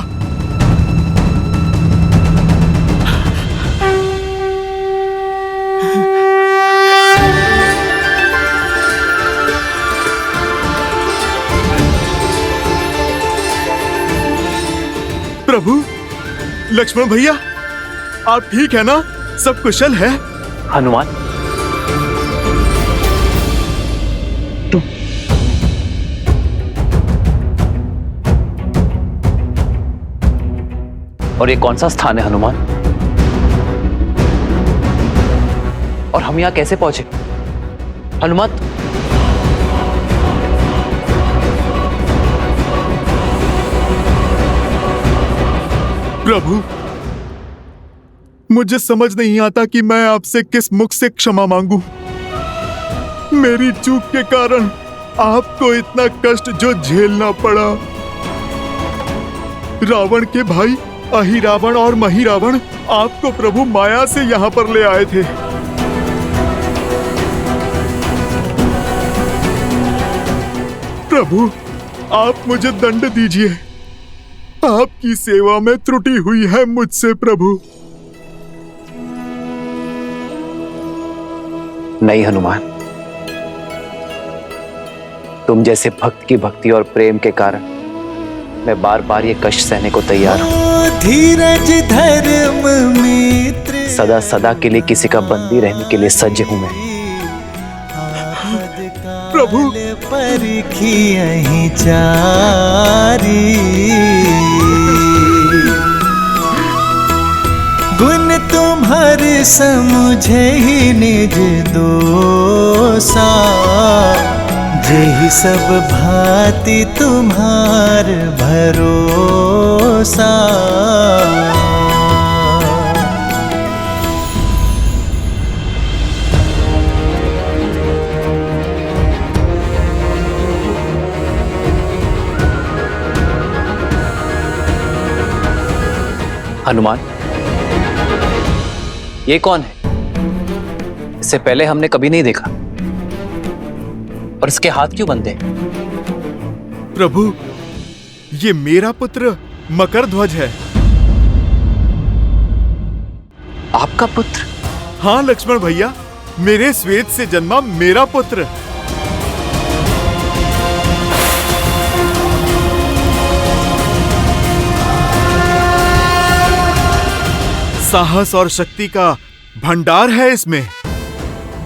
प्रभु, लक्ष्मण भैया आप ठीक है ना? सब कुशल है? हनुमान, तुम और ये कौन सा स्थान है हनुमान? और हम यहां कैसे पहुंचे? हनुमान, प्रभु मुझे समझ नहीं आता कि मैं आपसे किस मुख से क्षमा मांगू। मेरी चूक के कारण आपको इतना कष्ट जो झेलना पड़ा। रावण के भाई अहिरावण और महिरावण आपको प्रभु माया से यहाँ पर ले आए थे। प्रभु आप मुझे दंड दीजिए। आपकी सेवा में त्रुटि हुई है मुझसे प्रभु। नहीं हनुमान, तुम जैसे भक्त की भक्ति और प्रेम के कारण मैं बार बार ये कष्ट सहने को तैयार हूँ। धीरज धर्म मित्र सदा सदा के लिए किसी का बंदी रहने के लिए सज्ज हूं मैं। प्रभु परखी यहीं चारी, गुण तुम्हारे समुझे ही निज दोसा, जेहि सब भांति तुम्हार भरोसा। हनुमान, ये कौन है? इससे पहले हमने कभी नहीं देखा। और इसके हाथ क्यों बंधे? प्रभु ये मेरा पुत्र मकरध्वज है। आपका पुत्र? हाँ लक्ष्मण भैया, मेरे श्वेत से जन्मा मेरा पुत्र। साहस और शक्ति का भंडार है इसमें।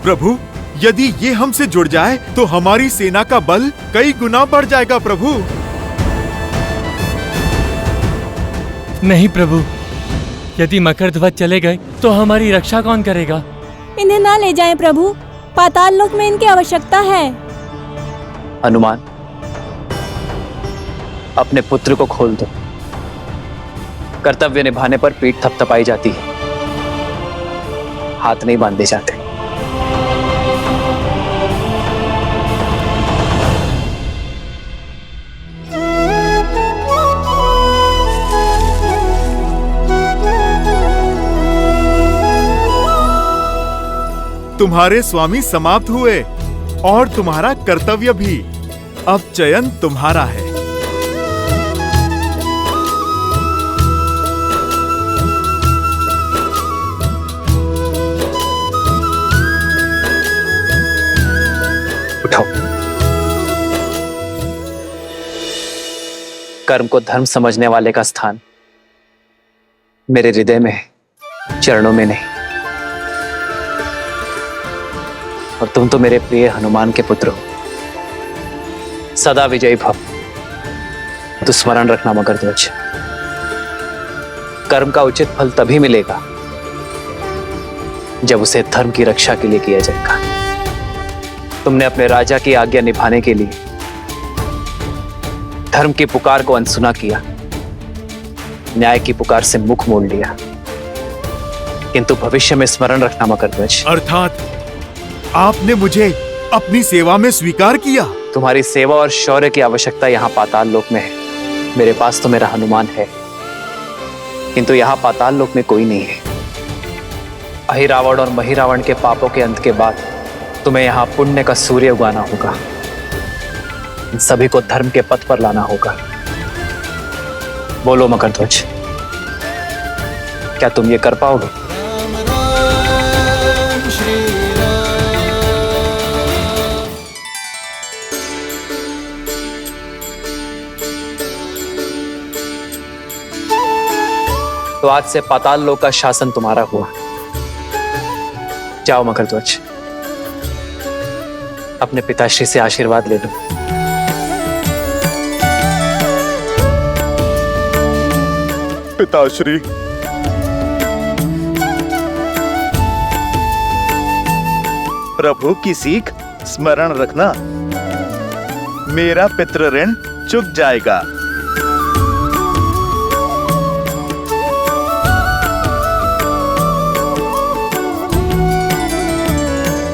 प्रभु यदि ये हमसे जुड़ जाए तो हमारी सेना का बल कई गुना बढ़ जाएगा प्रभु। नहीं प्रभु, यदि मकरध्वज चले गए तो हमारी रक्षा कौन करेगा? इन्हें ना ले जाएं प्रभु, पाताल लोक में इनकी आवश्यकता है। हनुमान, अपने पुत्र को खोल दो। कर्तव्य निभाने पर पीठ थपथपाई जाती है, हाथ नहीं बांधे जाते। तुम्हारे स्वामी समाप्त हुए और तुम्हारा कर्तव्य भी। अब चयन तुम्हारा है। उठाओ। कर्म को धर्म समझने वाले का स्थान मेरे हृदय में है, चरणों में नहीं। और तुम तो मेरे प्रिय हनुमान के पुत्र हो। सदा विजयी भव। तो स्मरण रखना मकरध्वज, कर्म का उचित फल तभी मिलेगा जब उसे धर्म की रक्षा के लिए किया जाएगा। तुमने अपने राजा की आज्ञा निभाने के लिए धर्म की पुकार को अनसुना किया, न्याय की पुकार से मुख मोड़ लिया, किंतु भविष्य में स्मरण रखना मकरध्वज। अर्थात आपने मुझे अपनी सेवा में स्वीकार किया। तुम्हारी सेवा और शौर्य की आवश्यकता यहाँ पाताल लोक में है। मेरे पास तो मेरा हनुमान है, किंतु यहाँ पाताल लोक में कोई नहीं है। अहिरावण और महिरावण के पापों के अंत के बाद तुम्हें यहाँ पुण्य का सूर्य उगाना होगा। इन सभी को धर्म के पथ पर लाना होगा। बोलो मकरध्वज, क्या तुम ये कर पाओगे? तो आज से पाताल लोक का शासन तुम्हारा हुआ। जाओ मकरध्वज, अपने पिताश्री से आशीर्वाद ले लो। पिताश्री, प्रभु की सीख स्मरण रखना, मेरा पितृ ऋण चुक जाएगा।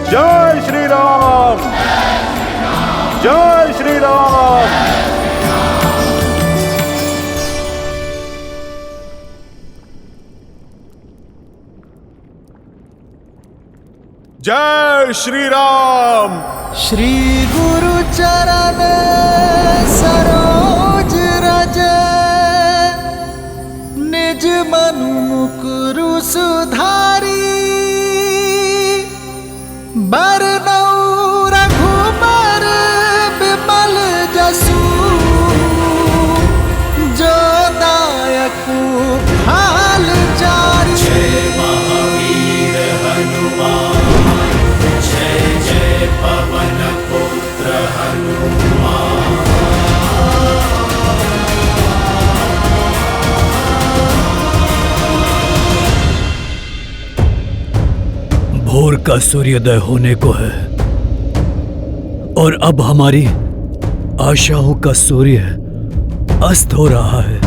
जय श्री राम, जय श्री राम। जय श्री राम। श्री गुरु चरण सरोज रज, निज मनु मुकुरु सुधारी, बरनऊ रघुबर बिमल जसु, जो दायकु हाल चारी। जय महावीर हनुमान, जय जय पवन पुत्र हनुमान। भोर का सूर्योदय होने को है और अब हमारी आशाओं का सूर्य अस्त हो रहा है।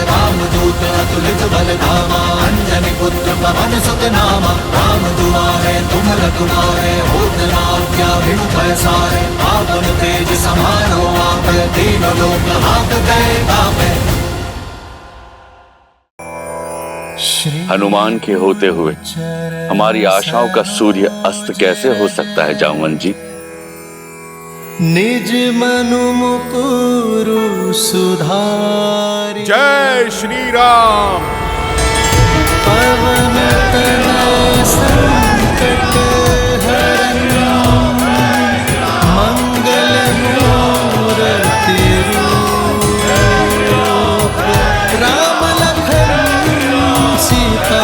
रामदूत अतुलित बल धामा, अंजनी पुत्र पवन सुत नामा। राम दुआरे तुम रखवारे, होत न आज्ञा बिनु पैसारे। आपन तेज समारो आपे, तीनों लोक हांकते कांपे। हनुमान के होते हुए हमारी आशाओं का सूर्य अस्त कैसे हो सकता है जामवंत जी? निज मनु मुकुरु सुधारी। जय श्री राम। पवन तनय संकट हरन, मंगल मूर्ति रूप। राम लखन सीता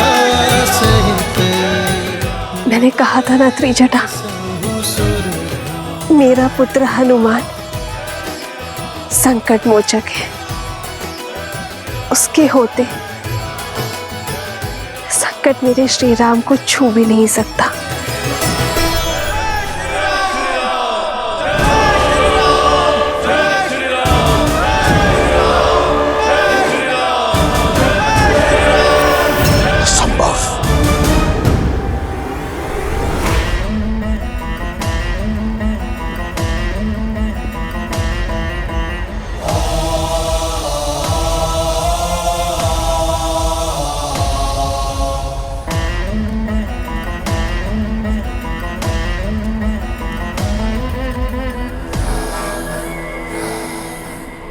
सहित। मैंने कहा था ना त्रिजटा, मेरा पुत्र हनुमान संकट मोचक है। उसके होते संकट मेरे श्री राम को छू भी नहीं सकता।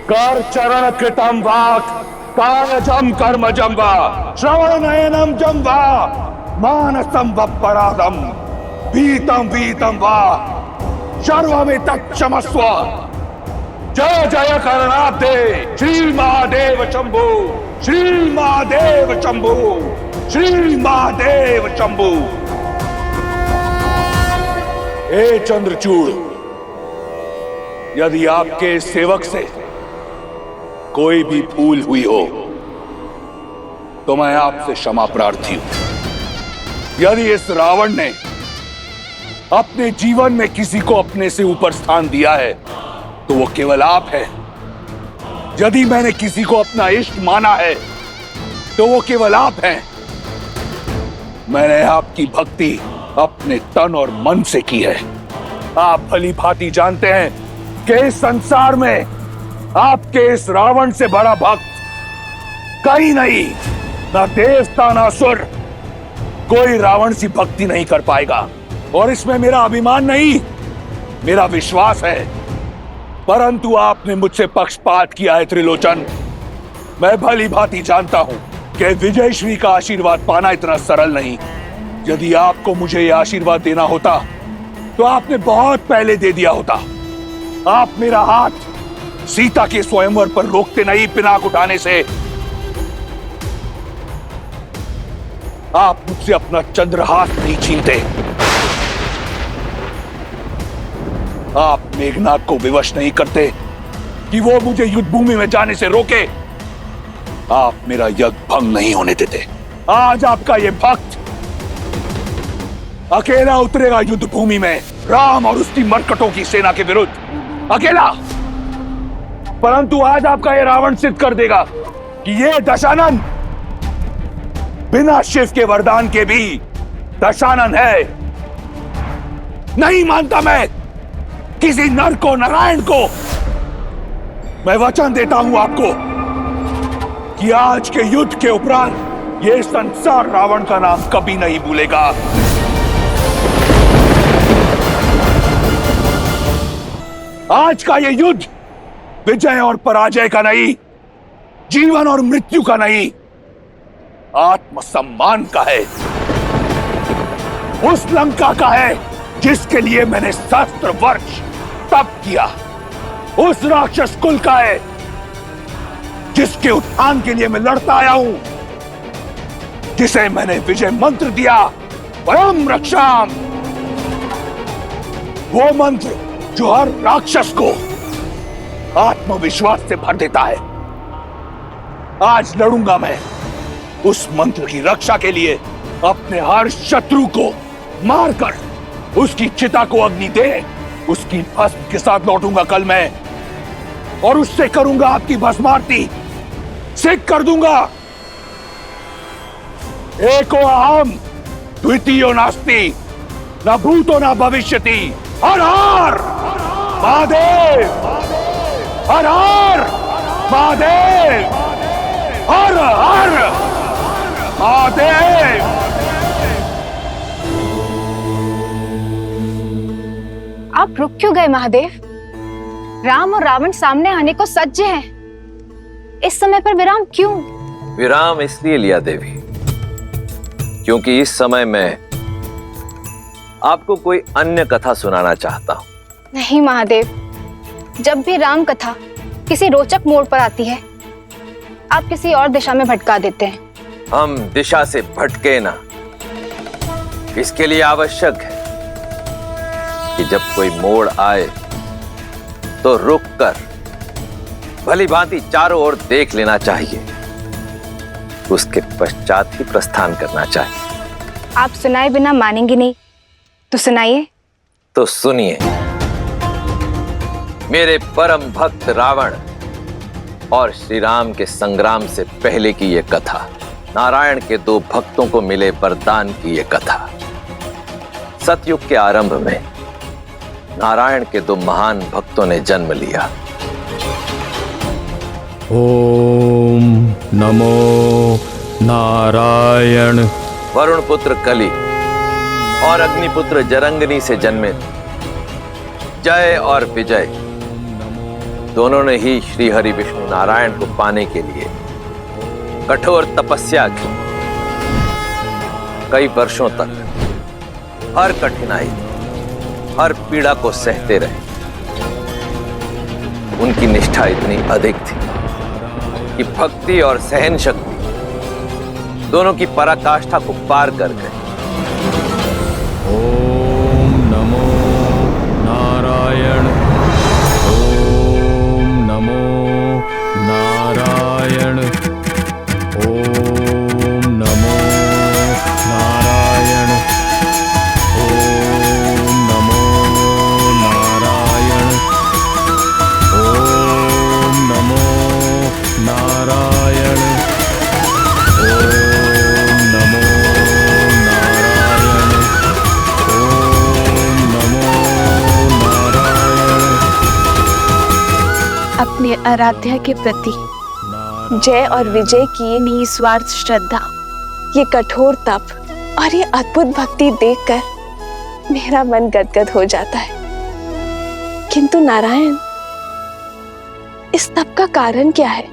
कर चरण कृतम वाक्, कायजम कर्मजम वा, श्रवण नयनम जम वा, मानसम वपराधम, भीतम वीतम वा, सर्वमितत् क्षमस्व। जय जय करणाब्दे श्री महादेव शंभु, श्री महादेव शंभु, श्री महादेव शंभु। हे चंद्रचूड़, यदि आपके सेवक से कोई भी भूल हुई हो तो मैं आपसे क्षमा प्रार्थी हूं। यदि इस रावण ने अपने जीवन में किसी को अपने से ऊपर स्थान दिया है तो वो केवल आप हैं। यदि मैंने किसी को अपना इष्ट माना है तो वो केवल आप हैं। मैंने आपकी भक्ति अपने तन और मन से की है। आप भली भांति जानते हैं कि इस संसार में आपके इस रावण से बड़ा भक्त कहीं नहीं, ना देवता ना असुर, कोई रावण सी भक्ति नहीं कर पाएगा। और इसमें मेरा अभिमान नहीं, मेरा विश्वास है। परंतु आपने मुझसे पक्षपात किया है त्रिलोचन। मैं भली भांति जानता हूं कि विजयश्री का आशीर्वाद पाना इतना सरल नहीं। यदि आपको मुझे यह आशीर्वाद देना होता तो आपने बहुत पहले दे दिया होता। आप मेरा हाथ सीता के स्वयंवर पर रोकते नहीं पिनाक उठाने से। आप मुझसे अपना चंद्रहास नहीं छीनते। आप मेघनाद को विवश नहीं करते कि वो मुझे युद्ध भूमि में जाने से रोके। आप मेरा यज्ञ भंग नहीं होने देते। आज आपका ये भक्त अकेला उतरेगा युद्ध भूमि में राम और उसकी मरकटों की सेना के विरुद्ध, अकेला। परंतु आज आपका ये रावण सिद्ध कर देगा कि ये दशानन बिना शिव के वरदान के भी दशानन है। नहीं मानता मैं किसी नर को, नारायण को। मैं वचन देता हूं आपको कि आज के युद्ध के उपरांत ये संसार रावण का नाम कभी नहीं भूलेगा। आज का ये युद्ध विजय और पराजय का नहीं, जीवन और मृत्यु का नहीं, आत्मसम्मान का है। उस लंका का है जिसके लिए मैंने सहस्त्र वर्ष तप किया। उस राक्षस कुल का है जिसके उत्थान के लिए मैं लड़ता आया हूं, जिसे मैंने विजय मंत्र दिया, परम रक्षाम। वो मंत्र जो हर राक्षस को आत्मविश्वास से भर देता है। आज लड़ूंगा मैं उस मंत्र की रक्षा के लिए। अपने हर शत्रु को मारकर उसकी चिता को अग्नि दे उसकी भस्म के साथ लौटूंगा कल मैं, और उससे करूंगा आपकी भस्मारती। सिद्ध कर दूंगा एको अहम द्वितीयो नास्ति, न भूतो न भविष्यति। हर हर महादेव, हर हर महादेव, हर हर महादेव। आप रुक क्यों गए महादेव? राम और रावण सामने आने को सज्ज हैं। इस समय पर विराम क्यों? विराम इसलिए लिया देवी क्योंकि इस समय मैं आपको कोई अन्य कथा सुनाना चाहता हूं। नहीं महादेव, जब भी राम कथा किसी रोचक मोड़ पर आती है आप किसी और दिशा में भटका देते हैं। हम दिशा से भटके ना, इसके लिए आवश्यक है कि जब कोई मोड़ आए तो रुककर भली भांति चारों ओर देख लेना चाहिए, उसके पश्चात ही प्रस्थान करना चाहिए। आप सुनाए बिना मानेंगे नहीं तो सुनाइए। तो सुनिए, मेरे परम भक्त रावण और श्री राम के संग्राम से पहले की यह कथा, नारायण के दो भक्तों को मिले वरदान की यह कथा। सतयुग के आरंभ में नारायण के दो महान भक्तों ने जन्म लिया। ओम नमो नारायण। वरुण पुत्र कली और अग्निपुत्र जरंगनी से जन्मे जय और विजय दोनों ने ही श्री हरि विष्णु नारायण को पाने के लिए कठोर तपस्या की। कई वर्षों तक हर कठिनाई, हर पीड़ा को सहते रहे। उनकी निष्ठा इतनी अधिक थी कि भक्ति और सहन शक्ति दोनों की पराकाष्ठा को पार कर गए। ओम नमो नारायण। ओम नमो नारायण। ओम नमो नारायण। ओम नमो नारायण। ओम नमो नारायण। ओम नमो नारायण। ओम नमो नारायण। अपने आराध्या के प्रति जय और विजय की निस्वार्थ श्रद्धा, ये कठोर तप और ये अद्भुत भक्ति देखकर मेरा मन गदगद हो जाता है। किंतु नारायण, इस तप का कारण क्या है?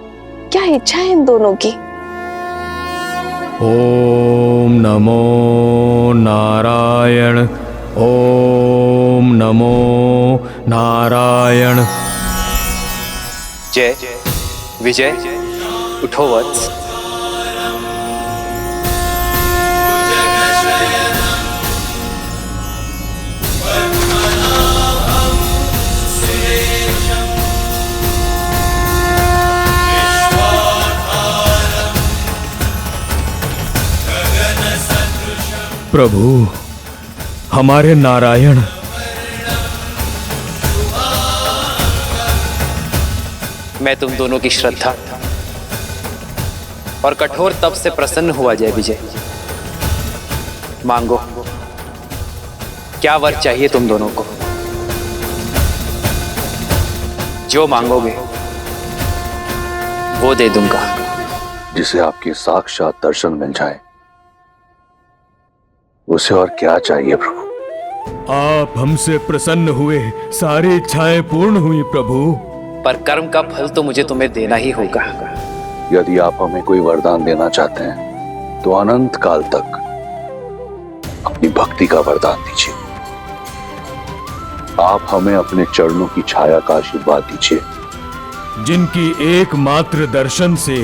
क्या इच्छा है इन दोनों की? ओम नमो नारायण। ओम नमो नारायण। जय विजय, उठो वत्स। प्रभु, हमारे नारायण, मैं तुम दोनों की श्रद्धा और कठोर तप से प्रसन्न हुआ जय विजय। मांगो, क्या वर चाहिए तुम दोनों को? जो मांगोगे वो दे दूंगा। जिसे आपके साक्षात दर्शन मिल जाए, उसे और क्या चाहिए प्रभु? आप हमसे प्रसन्न हुए, सारी इच्छाएं पूर्ण हुई प्रभु। पर कर्म का फल तो मुझे तुम्हें देना ही होगा। यदि आप हमें कोई वरदान देना चाहते हैं तो अनंत काल तक अपनी भक्ति का वरदान दीजिए। आप हमें अपने चरणों की छाया का आशीर्वाद दीजिए। जिनकी एकमात्र दर्शन से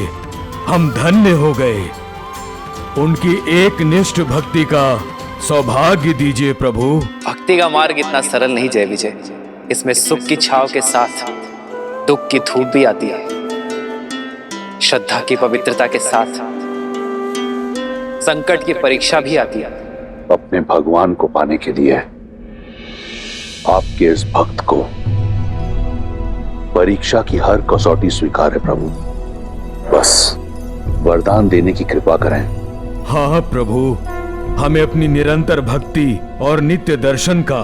हम धन्य हो गए, उनकी एक निष्ठ भक्ति का सौभाग्य दीजिए प्रभु। भक्ति का मार्ग इतना सरल नहीं जय विजय। इसमें सुख की छाव के साथ दुख की धूप भी आती है। श्रद्धा की पवित्रता के साथ संकट की परीक्षा भी आती है। अपने भगवान को पाने के लिए आपके इस भक्त को परीक्षा की हर कसौटी स्वीकार है प्रभु। बस वरदान देने की कृपा करें। हाँ प्रभु, हमें अपनी निरंतर भक्ति और नित्य दर्शन का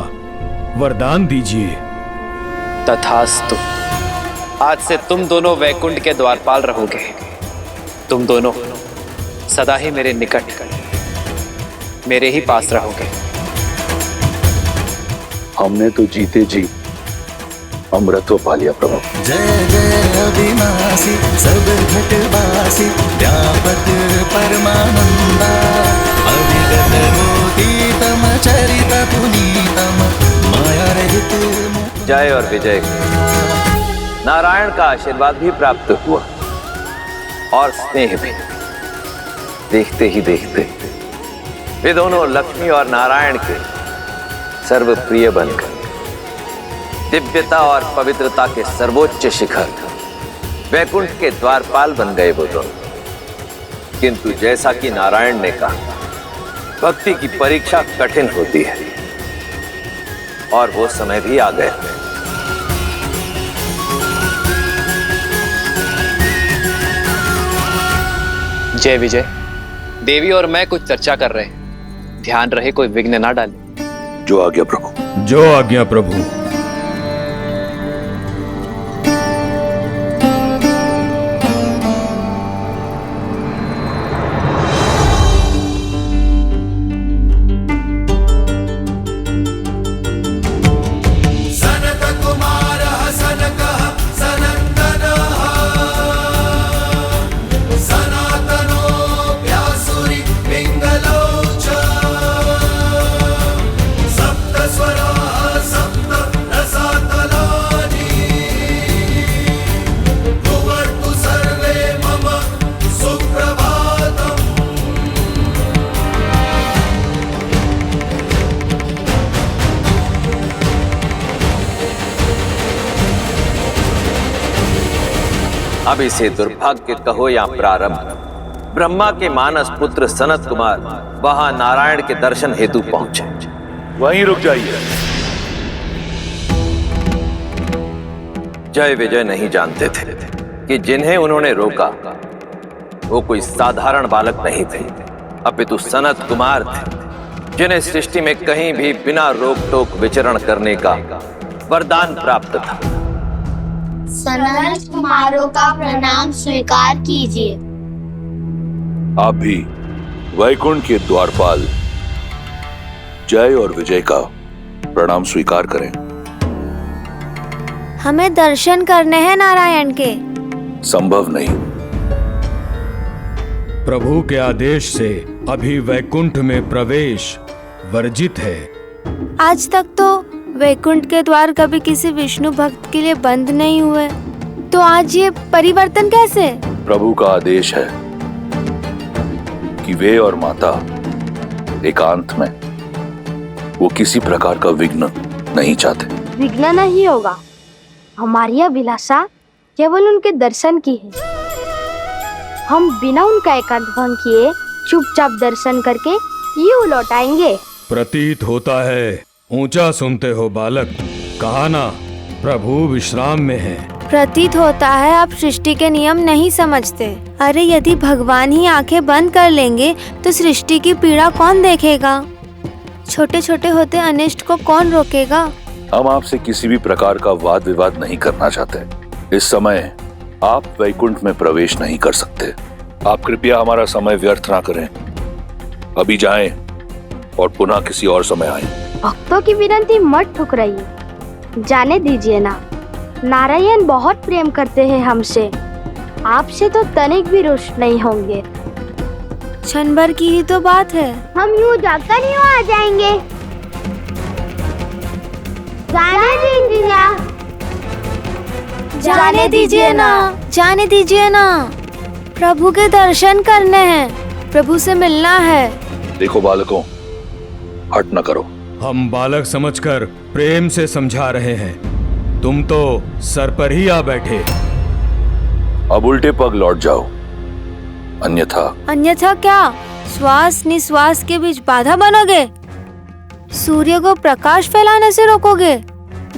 वरदान दीजिए। तथास्तु। आज से तुम दोनों वैकुंठ के द्वारपाल रहोगे। तुम दोनों सदा ही मेरे निकट, मेरे ही पास रहोगे। हमने तो जीते जी अमृतत्व पा लिया प्रभु। जय जय अविनाशी सब घटवासी व्यापक परमानंदा अविगत मोतीतम चरित पुनीतम माया रहित। जय और विजय नारायण का आशीर्वाद भी प्राप्त हुआ और स्नेह भी। देखते ही देखते वे दोनों लक्ष्मी और नारायण के सर्वप्रिय बनकर दिव्यता और पवित्रता के सर्वोच्च शिखर वैकुंठ के द्वारपाल बन गए वो दोनों। किंतु जैसा कि नारायण ने कहा, भक्ति की परीक्षा कठिन होती है और वो समय भी आ गया। जय विजय, देवी और मैं कुछ चर्चा कर रहे हैं। ध्यान रहे कोई विघ्न ना डाले। जो आज्ञा प्रभु। जो आज्ञा प्रभु। सप्त इसे दुर्भाग्य कहो या प्रारब्ध, ब्रह्मा के मानस पुत्र सनत कुमार वहां नारायण के दर्शन हेतु पहुंचे। वहीं रुक जाइए। जय विजय नहीं जानते थे कि जिन्हें उन्होंने रोका वो कोई साधारण बालक नहीं थे, अपितु सनत कुमार थे, जिन्हें सृष्टि में कहीं भी बिना रोक टोक विचरण करने का वरदान प्राप्त था। सनत कुमारों का प्रणाम स्वीकार कीजिए। आप भी वैकुंठ के द्वारपाल जय और विजय का प्रणाम स्वीकार करें। हमें दर्शन करने हैं नारायण के। संभव नहीं। प्रभु के आदेश से अभी वैकुंठ में प्रवेश वर्जित है। आज तक तो वैकुंठ के द्वार कभी किसी विष्णु भक्त के लिए बंद नहीं हुए, तो आज ये परिवर्तन कैसे? प्रभु का आदेश है कि वे और माता एकांत में, वो किसी प्रकार का विघ्न नहीं चाहते। विघ्न नहीं होगा। हमारी अभिलाषा केवल उनके दर्शन की है। हम बिना उनका एकांत भंग किए चुपचाप दर्शन करके यूं लौट आएंगे। प्रतीत होता है ऊंचा सुनते हो बालक, कहा ना प्रभु विश्राम में है। प्रतीत होता है आप सृष्टि के नियम नहीं समझते। अरे यदि भगवान ही आंखें बंद कर लेंगे तो सृष्टि की पीड़ा कौन देखेगा? छोटे छोटे होते अनिष्ट को कौन रोकेगा? हम आपसे किसी भी प्रकार का वाद विवाद नहीं करना चाहते। इस समय आप वैकुंठ में प्रवेश नहीं कर सकते। आप कृपया हमारा समय व्यर्थ ना करें। अभी जाएं और पुनः किसी और समय आएं। भक्तों की विनती मत ठुकराइए, जाने दीजिए ना। नारायण बहुत प्रेम करते हैं हमसे, आपसे तो तनिक भी रुष्ट नहीं होंगे। क्षण भर की ही तो बात है। हम यूं जाकर यूं आ जाएंगे। जाने दीजिए ना। जाने दीजिए ना, जाने दीजिए ना। प्रभु के दर्शन करने हैं, प्रभु से मिलना है। देखो बालकों, हट न करो। हम बालक समझकर प्रेम से समझा रहे हैं, तुम तो सर पर ही आ बैठे। अब उल्टे पग लौट जाओ, अन्यथा। अन्यथा क्या? श्वास निश्वास के बीच बाधा बनोगे? सूर्य को प्रकाश फैलाने से रोकोगे?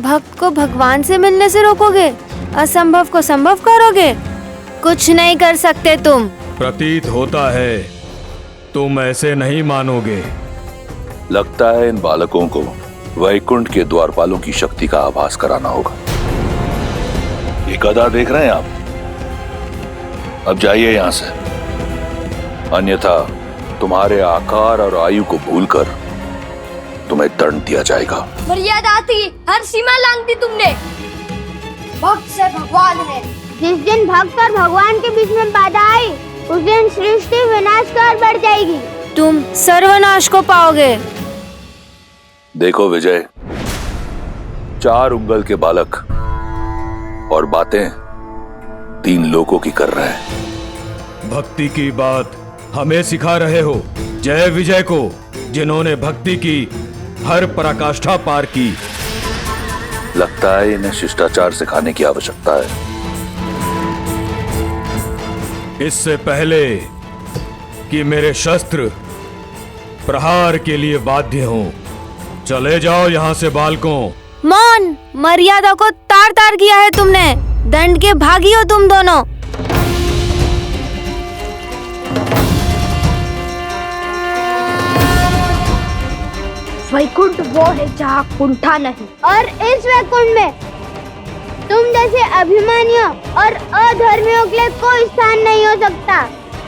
भक्त को भगवान से मिलने से रोकोगे? असंभव को संभव करोगे? कुछ नहीं कर सकते तुम। प्रतीत होता है तुम ऐसे नहीं मानोगे। लगता है इन बालकों को वैकुंठ के द्वारपालों की शक्ति का आभास कराना होगा। ये गदा देख रहे हैं आप? अब जाइए यहाँ से, अन्यथा तुम्हारे आकार और आयु को भूलकर तुम्हें दंड दिया जाएगा। मर्यादा थी, हर सीमा लांघती तुमने। भक्त से भगवान है। जिस दिन भक्त और भगवान के बीच में बाधा आई, उस दिन सृष्टि विनाश की ओर बढ़ जाएगी। तुम सर्वनाश को पाओगे। देखो विजय, 4 उंगल के बालक और बातें 3 लोगों की कर रहे हैं। भक्ति की बात हमें सिखा रहे हो जय विजय को, जिन्होंने भक्ति की हर पराकाष्ठा पार की। लगता है इन्हें शिष्टाचार सिखाने की आवश्यकता है। इससे पहले कि मेरे शस्त्र प्रहार के लिए बाध्य हों, चले जाओ यहाँ से बालकों। मौन, मर्यादा को तार तार किया है तुमने। दंड के भागी हो तुम दोनों। वैकुंठ वो है जहाँ कुंठा नहीं, और इस वैकुंठ में तुम जैसे अभिमानियों और अधर्मियों के लिए कोई स्थान नहीं हो सकता।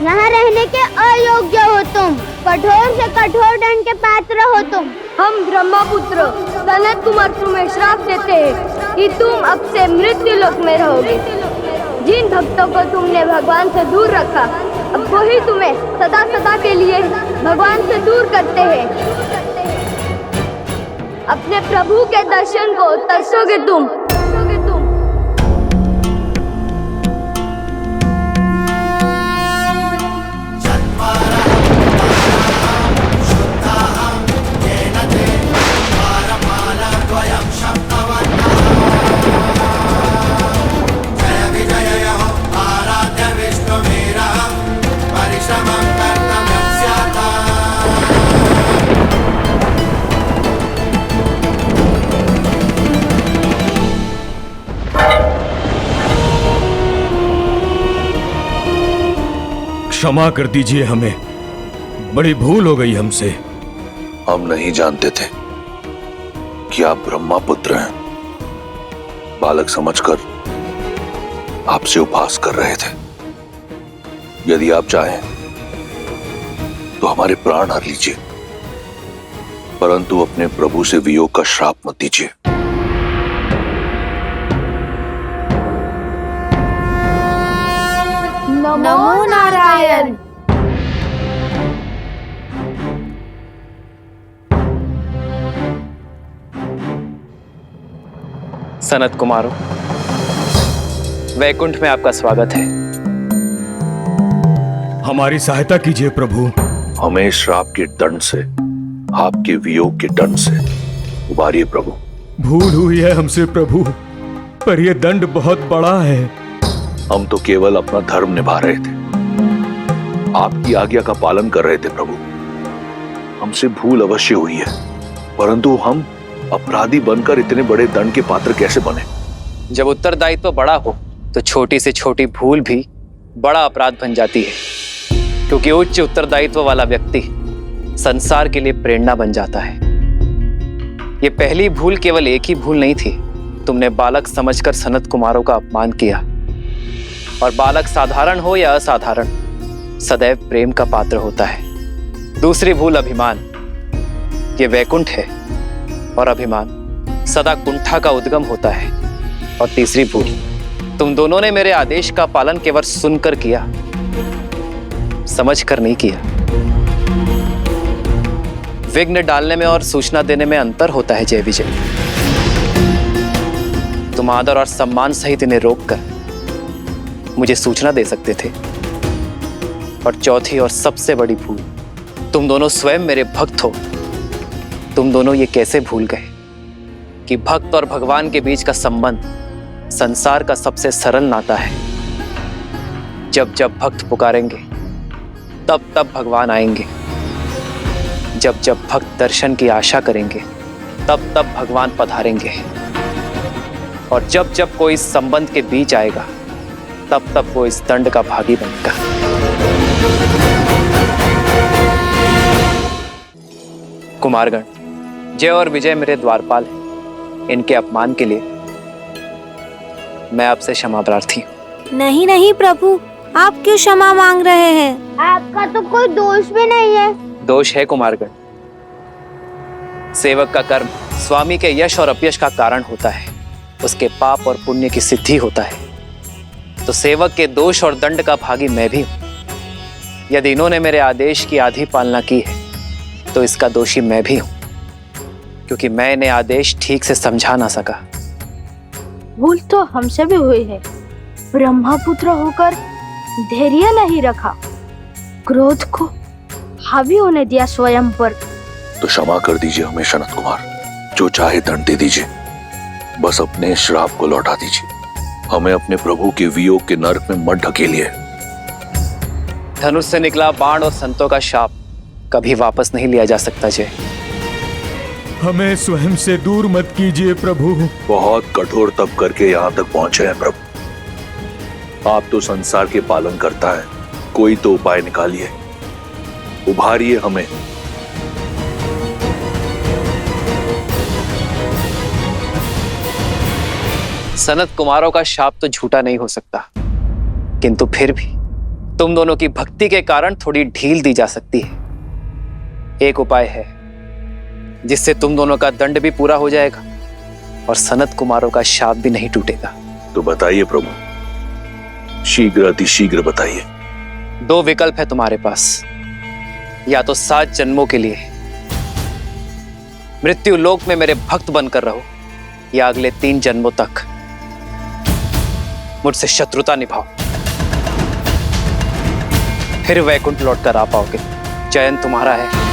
यहाँ रहने के अयोग्य हो तुम, कठोर से कठोर दंड के पात्र हो तुम। हम ब्रह्मपुत्र सनत कुमार तुम्हें श्राप देते हैं कि तुम अब से मृत्यु लोक में रहोगे। जिन भक्तों को तुमने भगवान से दूर रखा, अब वही तुम्हें सदा सदा के लिए भगवान से दूर करते हैं। अपने प्रभु के दर्शन को तरसोगे तुम। जय विजय हो क्षमा कर दीजिए हमें, बड़ी भूल हो गई हमसे। हम नहीं जानते थे कि आप ब्रह्मा पुत्र हैं। बालक समझकर आपसे उपहास कर रहे थे। यदि आप चाहें तो हमारे प्राण हर लीजिए, परंतु अपने प्रभु से वियोग का श्राप मत दीजिए। नमो नारायण। सनत कुमारों, वैकुंठ में आपका स्वागत है। हमारी सहायता कीजिए प्रभु। हमें श्राप के दंड से, आपके वियोग के दंड से उबारिए प्रभु। भूल हुई है हमसे प्रभु, पर यह दंड बहुत बड़ा है। हम तो केवल अपना धर्म निभा रहे थे, आपकी आज्ञा का पालन कर रहे थे प्रभु। हमसे भूल अवश्य हुई है, परंतु हम अपराधी बनकर इतने बड़े दंड के पात्र कैसे बने? जब उत्तरदायित्व बड़ा हो तो छोटी से छोटी भूल भी बड़ा अपराध बन जाती है, क्योंकि उच्च उत्तरदायित्व वाला व्यक्ति संसार के लिए प्रेरणा बन जाता है। यह पहली भूल केवल एक ही भूल नहीं थी। तुमने बालक समझकर सनत कुमारों का अपमान किया, और बालक साधारण हो या असाधारण, सदैव प्रेम का पात्र होता है। दूसरी भूल अभिमान। ये वैकुंठ है और अभिमान सदा कुंठा का उद्गम होता है। और तीसरी भूल, तुम दोनों ने मेरे आदेश का पालन केवल सुनकर किया, समझकर नहीं किया। विघ्न डालने में और सूचना देने में अंतर होता है जय विजय। तुम आदर और सम्मान सहित इन्हें रोककर मुझे सूचना दे सकते थे। और चौथी और सबसे बड़ी भूल, तुम दोनों स्वयं मेरे भक्त हो। तुम दोनों ये कैसे भूल गए कि भक्त और भगवान के बीच का संबंध संसार का सबसे सरल नाता है। जब जब भक्त पुकारेंगे तब तब भगवान आएंगे। जब जब भक्त दर्शन की आशा करेंगे तब तब भगवान पधारेंगे। और जब जब कोई इस संबंध के बीच आएगा तब तब वो इस दंड का भागी बनेगा। कुमारगण, जय और विजय मेरे द्वारपाल हैं। इनके अपमान के लिए मैं आपसे क्षमा प्रार्थी हूं। नहीं नहीं प्रभु, आप क्यों क्षमा मांग रहे हैं? आपका तो कोई दोष भी नहीं है। दोष है कुमारगण। सेवक का कर्म स्वामी के यश और अपयश का कारण होता है, उसके पाप और पुण्य की सिद्धि होता है। तो सेवक के दोष और दंड का भागी मैं भी हूं। यदि इन्होंने मेरे आदेश की आधी पालना की है तो इसका दोषी मैं भी हूं, क्योंकि मैं इन्हें आदेश ठीक से समझा ना सका। भूल तो हमसे भी हुई है। ब्रह्मपुत्र होकर धैर्य नहीं रखा, क्रोध को हावी होने दिया स्वयं पर। तो क्षमा कर दीजिए हमें सनत कुमार, जो चाहे दंड दे दीजिए, बस अपने श्राप को लौटा दीजिए। हमें अपने प्रभु के वियोग के नरक में मत ढकेलिए। धनुष से निकला बाण और संतों का शाप कभी वापस नहीं लिया जा सकता जय। हमें स्वयं से दूर मत कीजिए प्रभु। बहुत कठोर तप करके यहाँ तक पहुंचे हैं प्रभु। आप तो संसार के पालन करता है, कोई तो उपाय निकालिए, उभारिए हमें। सनत कुमारों का शाप तो झूठा नहीं हो सकता, किंतु फिर भी तुम दोनों की भक्ति के कारण थोड़ी ढील दी जा सकती है। एक उपाय है जिससे तुम दोनों का दंड भी पूरा हो जाएगा और सनत कुमारों का शाप भी नहीं टूटेगा। तो बताइए प्रभु, शीघ्र अतिशीघ्र बताइए। दो विकल्प है तुम्हारे पास, या तो 7 जन्मों के लिए मृत्यु लोक में मेरे भक्त बनकर रहो, या अगले 3 जन्मों तक मुझसे शत्रुता निभाओ, फिर वैकुंठ लौटकर आ पाओगे। चयन तुम्हारा है।